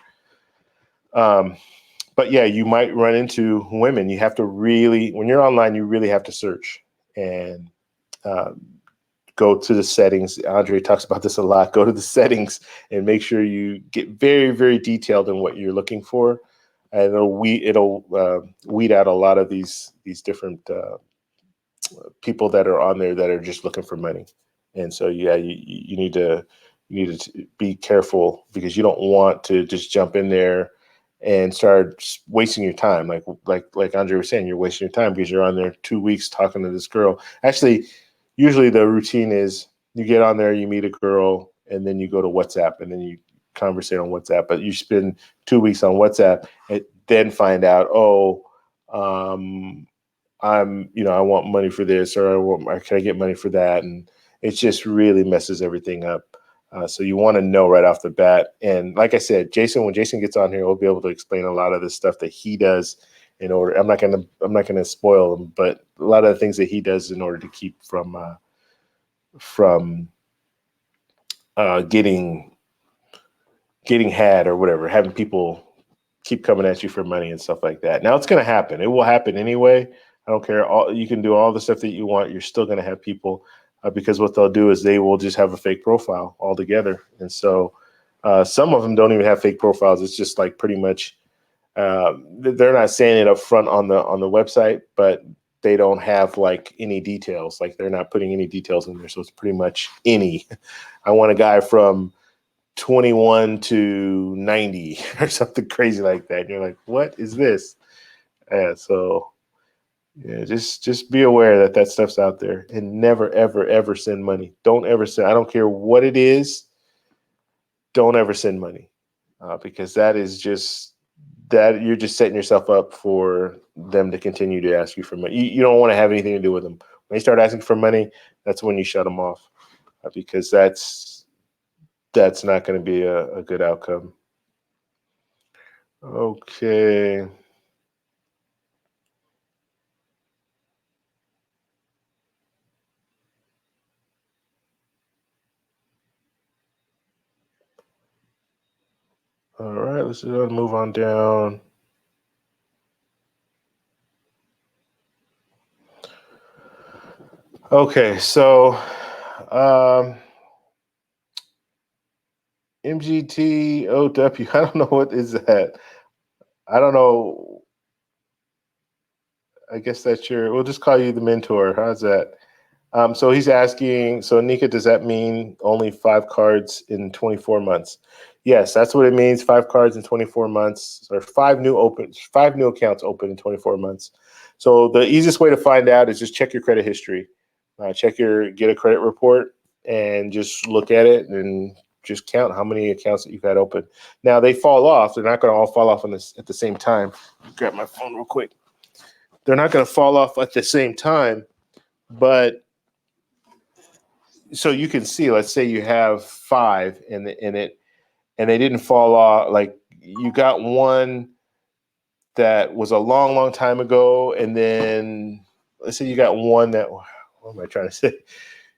A: But yeah, you might run into women. You have to really, when you're online, you really have to search and go to the settings. Andre talks about this a lot. Go to the settings and make sure you get very, very detailed in what you're looking for. And it'll weed out a lot of these different people that are on there that are just looking for money. And so, yeah, you need to be careful, because you don't want to just jump in there and start wasting your time. Like Andre was saying, you're wasting your time because you're on there 2 weeks talking to this girl. Actually, usually the routine is you get on there, you meet a girl, and then you go to WhatsApp, and then you conversate on WhatsApp. But you spend 2 weeks on WhatsApp and then find out, I want money for this, or can I get money for that? And it just really messes everything up. So you want to know right off the bat. And like I said, when Jason gets on here, we'll be able to explain a lot of the stuff that he does in order. I'm not gonna spoil him, but a lot of the things that he does in order to keep from getting had or whatever, having people keep coming at you for money and stuff like that. Now it's going to happen. It will happen anyway. I don't care. You can do all the stuff that you want. You're still going to have people because what they'll do is they will just have a fake profile altogether. And so some of them don't even have fake profiles. It's just like pretty much they're not saying it up front on the website, but they don't have like any details. Like they're not putting any details in there. So it's pretty much any. I want a guy from 21 to 90 or something crazy like that. And you're like, what is this? So yeah, just be aware that stuff's out there, and never, ever, ever send money. Don't ever send. I don't care what it is. Don't ever send money because that is just that you're just setting yourself up for them to continue to ask you for money. You don't want to have anything to do with them. When they start asking for money, that's when you shut them off because that's not going to be a good outcome. Okay. All right, let's move on down. Okay, so MGTOW, I don't know what is that. I don't know. I guess we'll just call you the mentor. How's that? So he's asking, so Nika, does that mean only 5 cards in 24 months? Yes, that's what it means. 5 cards in 24 months, or 5 new accounts open in 24 months. So the easiest way to find out is just check your credit history. Get a credit report and just look at it and just count how many accounts that you've had open. Now they fall off. They're not going to all fall off at the same time. Grab my phone real quick. They're not going to fall off at the same time, but so you can see, let's say you have 5 and they didn't fall off. Like you got one that was a long, long time ago. And then let's say you got one that, what am I trying to say?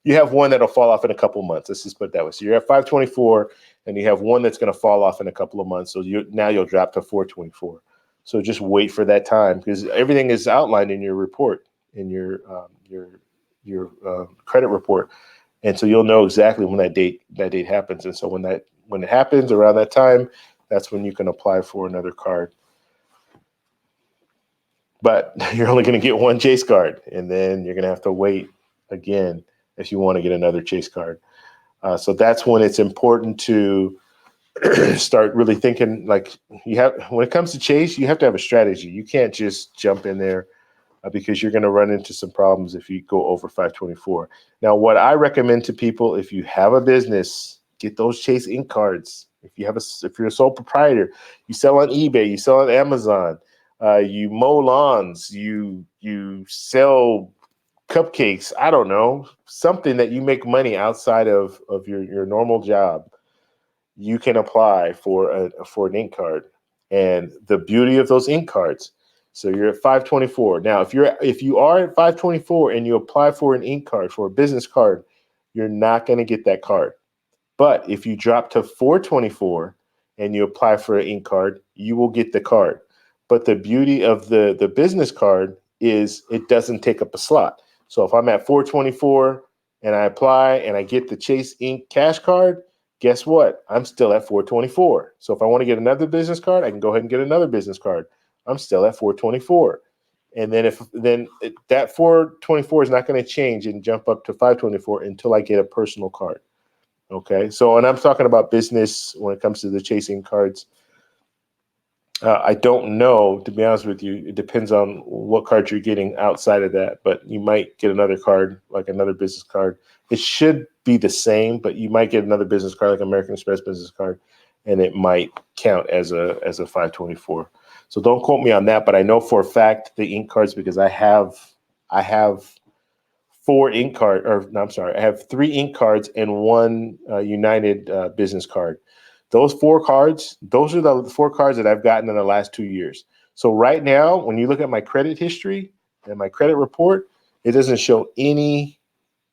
A: You have one that'll fall off in a couple of months. Let's just put it that way. So you're at 524 and you have one that's going to fall off in a couple of months. So now you'll drop to 424. So just wait for that time because everything is outlined in your report, in your credit report. And so you'll know exactly when that date happens. And so when it happens around that time, that's when you can apply for another card. But you're only going to get one Chase card, and then you're going to have to wait again if you want to get another Chase card. So that's when it's important to start really thinking like when it comes to Chase, you have to have a strategy. You can't just jump in there because you're going to run into some problems if you go over 524. Now, what I recommend to people, if you have a business, get those Chase Ink cards. If you're a sole proprietor, you sell on eBay, you sell on Amazon, you mow lawns, you sell cupcakes, I don't know, something that you make money outside of your normal job, you can apply for an ink card. And the beauty of those ink cards, so you're at 524. Now, if you are at 524 and you apply for an ink card, for a business card, you're not going to get that card. But if you drop to 424 and you apply for an ink card, you will get the card. But the beauty of the business card is it doesn't take up a slot. So if I'm at 424 and I apply and I get the Chase Ink cash card, guess what? I'm still at 424. So if I want to get another business card, I can go ahead and get another business card. I'm still at 424. And then that 424 is not going to change and jump up to 524 until I get a personal card. Okay. So, and I'm talking about business when it comes to the Chase Ink cards. I don't know, to be honest with you. It depends on what card you're getting outside of that, but you might get another card, like another business card. It should be the same, but you might get another business card, like American Express business card, and it might count as a 524. So don't quote me on that, but I know for a fact the ink cards because I have 4 ink card, or no, I'm sorry, I have 3 ink cards and 1 United business card. Those 4 cards, those are the 4 cards that I've gotten in the last 2 years. So right now, when you look at my credit history and my credit report, it doesn't show any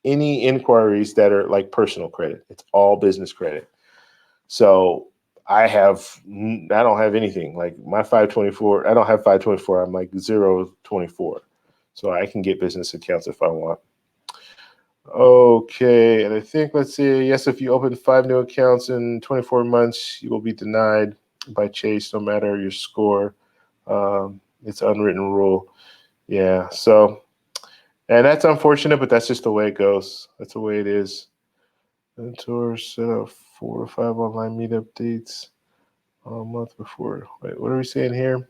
A: inquiries that are like personal credit. It's all business credit. So I don't have anything like my 524. I don't have 524. I'm like 024. So I can get business accounts if I want. Okay, and I think, let's see, yes, if you open 5 new accounts in 24 months, you will be denied by Chase, no matter your score. It's an unwritten rule. Yeah, so, and that's unfortunate, but that's just the way it goes. That's the way it is. Mentor set up 4 or 5 online meetup dates a month before. Wait, what are we saying here?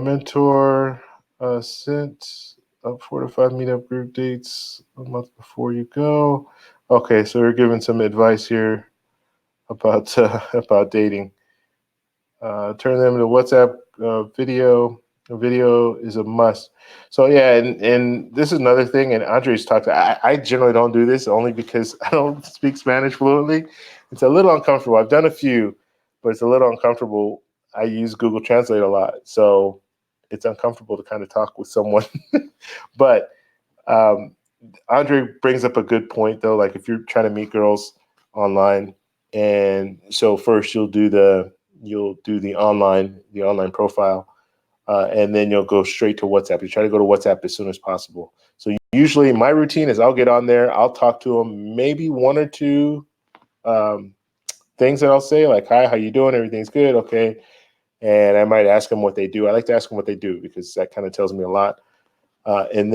A: Mentor sent up 4 to 5 meetup group dates a month before you go. Okay, so we're giving some advice here about about dating. Turn them to WhatsApp video. Video is a must. So yeah, and this is another thing. And Andres talked. I generally don't do this only because I don't speak Spanish fluently. It's a little uncomfortable. I've done a few, but it's a little uncomfortable. I use Google Translate a lot, so it's uncomfortable to kind of talk with someone. But um, Andre brings up a good point though. Like if you're trying to meet girls online, and so first you'll do the online profile, and then you'll go straight to WhatsApp. You try to go to WhatsApp as soon as possible. So usually my routine is I'll get on there, I'll talk to them, maybe 1 or 2 things that I'll say like, "Hi, how you doing? Everything's good, okay." And I might ask them what they do. I like to ask them what they do because that kind of tells me a lot. And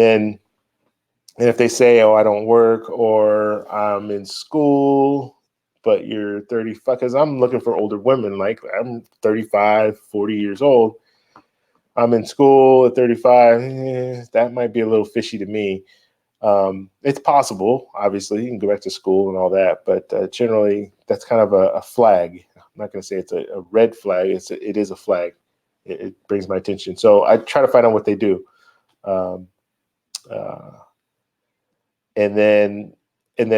A: if they say, "Oh, I don't work," or "I'm in school," but you're 35, because I'm looking for older women. Like I'm 35, 40 years old. I'm in school at 35. That might be a little fishy to me. It's possible, obviously, you can go back to school and all that, but generally that's kind of a flag. I'm not going to say it's a red flag. It is a flag. It brings my attention. So I try to find out what they do. Um, uh, and then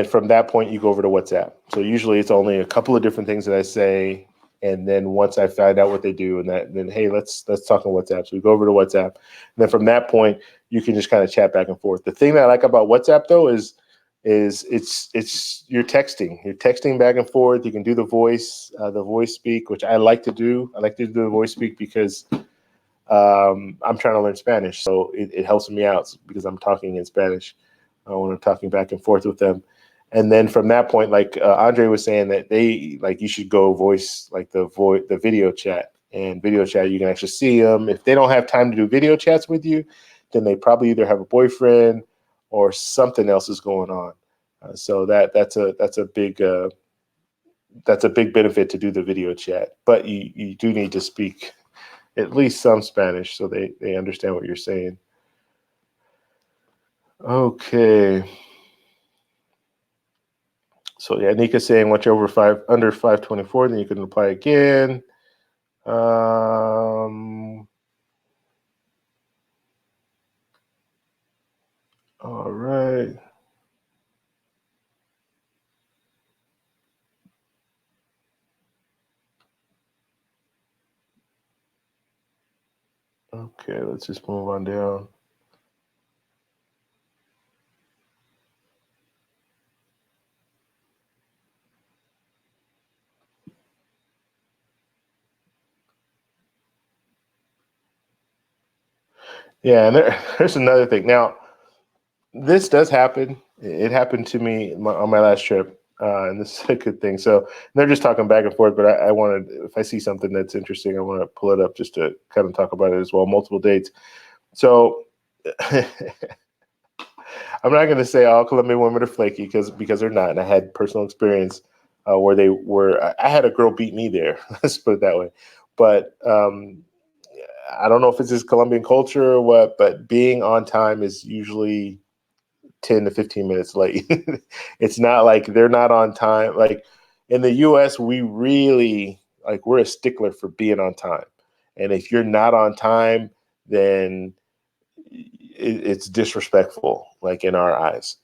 A: from that point you go over to WhatsApp. So usually it's only a couple of different things that I say, and then once I find out what they do, and then hey, let's talk on WhatsApp. So we go over to WhatsApp, and then from that point you can just kind of chat back and forth. The thing that I like about WhatsApp though is it's you're texting back and forth. You can do the voice speak, which I like to do. I like to do the voice speak because I'm trying to learn Spanish, so it helps me out because I'm talking in Spanish when I'm talking back and forth with them. And then from that point, like Andre was saying, that you should go voice, like the video chat. And video chat, you can actually see them. If they don't have time to do video chats with you, then they probably either have a boyfriend or something else is going on. So that's a big benefit to do the video chat. But you do need to speak at least some Spanish so they understand what you're saying. Okay. So yeah, Nika's saying once you're under 524, then you can apply again. All right. Okay, let's just move on down. Yeah, and there's another thing. Now, this does happen. It happened to me on my last trip, and this is a good thing. So they're just talking back and forth, but I wanted, if I see something that's interesting, I want to pull it up just to kind of talk about it as well. Multiple dates. So I'm not going to say all Colombian women are flaky because they're not, and I had personal experience where they were. I had a girl beat me there. Let's put it that way. But I don't know if it's just Colombian culture or what, but being on time is usually 10 to 15 minutes late. It's not like they're not on time. Like in the US, we really like we're a stickler for being on time. And if you're not on time, then it's disrespectful, like in our eyes.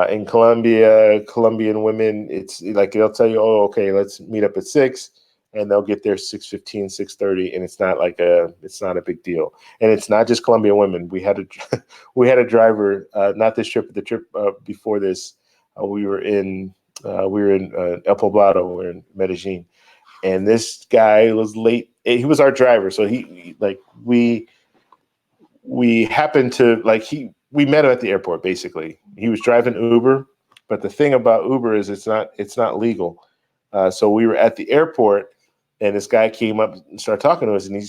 A: In Colombia, Colombian women, it's like they'll tell you, "Oh, okay, let's meet up at 6," and they'll get there 6:15, 6:30, and it's not a big deal. And it's not just Colombian women. We had a we had a driver, not this trip, but the trip before this. We were in El Poblado, we were in Medellin, and this guy was late. He was our driver, so like we happened to like we met him at the airport. Basically, he was driving Uber, but the thing about Uber is it's not legal. So we were at the airport, and this guy came up and started talking to us, and he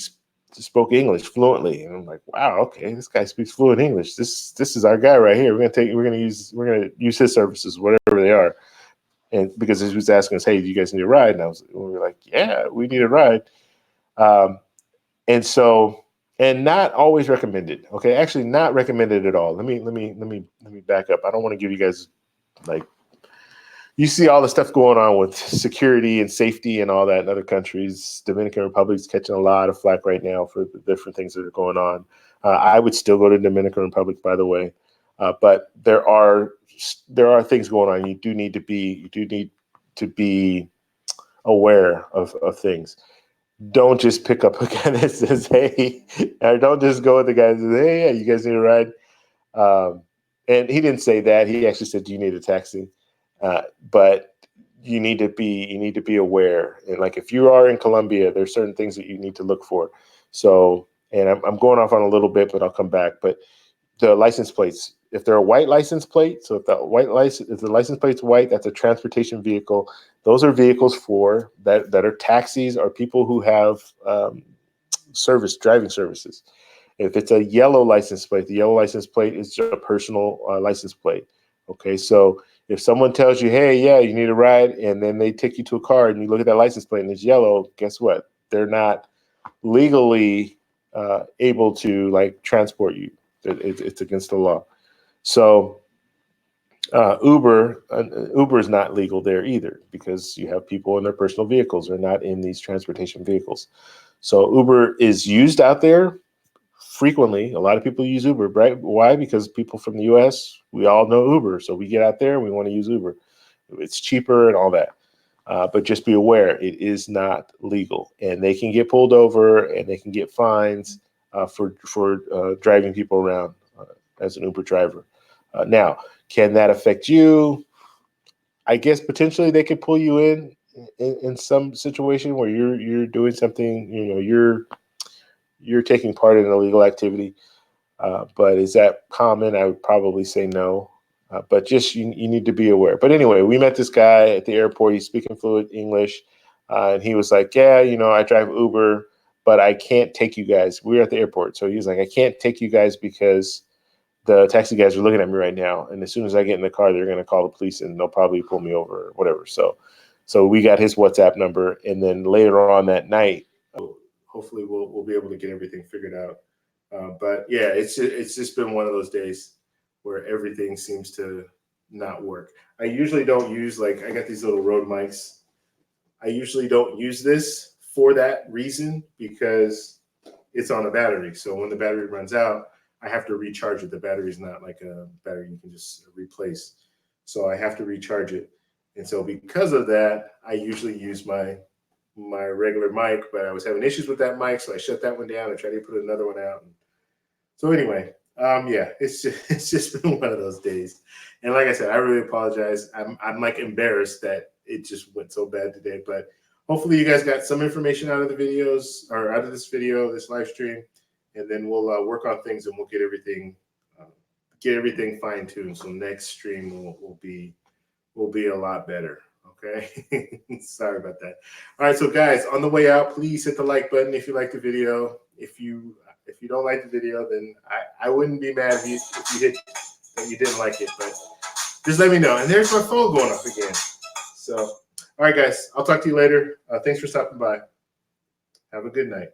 A: spoke English fluently, and I'm like, wow, okay, this guy speaks fluent English. This is our guy right here. We're gonna use his services, whatever they are. And because he was asking us, hey, do you guys need a ride? And we were like, yeah, we need a ride. Um, and so and not always recommended. Okay, actually not recommended at all. Let me back up. I don't want to give you guys like you see all the stuff going on with security and safety and all that in other countries. Dominican Republic's catching a lot of flack right now for the different things that are going on. I would still go to Dominican Republic, by the way, but there are things going on. You do need to be aware of things. Don't just pick up a guy that says, hey, or don't just go with the guy that says, hey, yeah, you guys need a ride. Um, and he didn't say that. He actually said, do you need a taxi? But you need to be aware. And like if you are in Colombia, there's certain things that you need to look for. So, and I'm going off on a little bit, but I'll come back. But the license plates, if they're a white license plate, so if the license plate's white, that's a transportation vehicle. Those are vehicles for that are taxis or people who have driving services. If it's a yellow license plate, the yellow license plate is a personal license plate. Okay, so if someone tells you, hey, yeah, you need a ride, and then they take you to a car and you look at that license plate and it's yellow, guess what? They're not legally able to like transport you. It's against the law. So Uber is not legal there either because you have people in their personal vehicles. They're not in these transportation vehicles. So Uber is used out there frequently. A lot of people use Uber, right? Why? Because people from the US, we all know Uber. So we get out there and we want to use Uber. It's cheaper and all that. But just be aware, it is not legal. And they can get pulled over and they can get fines for driving people around as an Uber driver. Now, can that affect you? I guess potentially they could pull you in some situation where you're doing something, you're taking part in an illegal activity. But is that common? I would probably say no. But just you need to be aware. But anyway, we met this guy at the airport. He's speaking fluent English. And he was like, yeah, I drive Uber, but I can't take you guys. We were at the airport. So he was like, I can't take you guys because the taxi guys are looking at me right now. And as soon as I get in the car, they're going to call the police and they'll probably pull me over or whatever. So we got his WhatsApp number. And then later on that night, hopefully we'll be able to get everything figured out. But yeah, it's just been one of those days where everything seems to not work. I usually don't use I got these little Rode mics. I usually don't use this for that reason because it's on a battery. So when the battery runs out, I have to recharge it. The battery is not like a battery you can just replace. So I have to recharge it. And so because of that, I usually use my regular mic, but I was having issues with that mic, so I shut that one down and tried to put another one out. So anyway, yeah, it's just been one of those days. And like I said, I really apologize. I'm like embarrassed that it just went so bad today, but hopefully you guys got some information out of the videos or out of this video, this live stream. and then we'll work on things, and we'll get everything fine tuned. So next stream will be a lot better. Okay. Sorry about that. All right. So guys, on the way out, please hit the like button if you like the video. If you don't like the video, then I wouldn't be mad if you didn't like it, but just let me know. And there's my phone going off again. So, all right, guys, I'll talk to you later. Thanks for stopping by. Have a good night.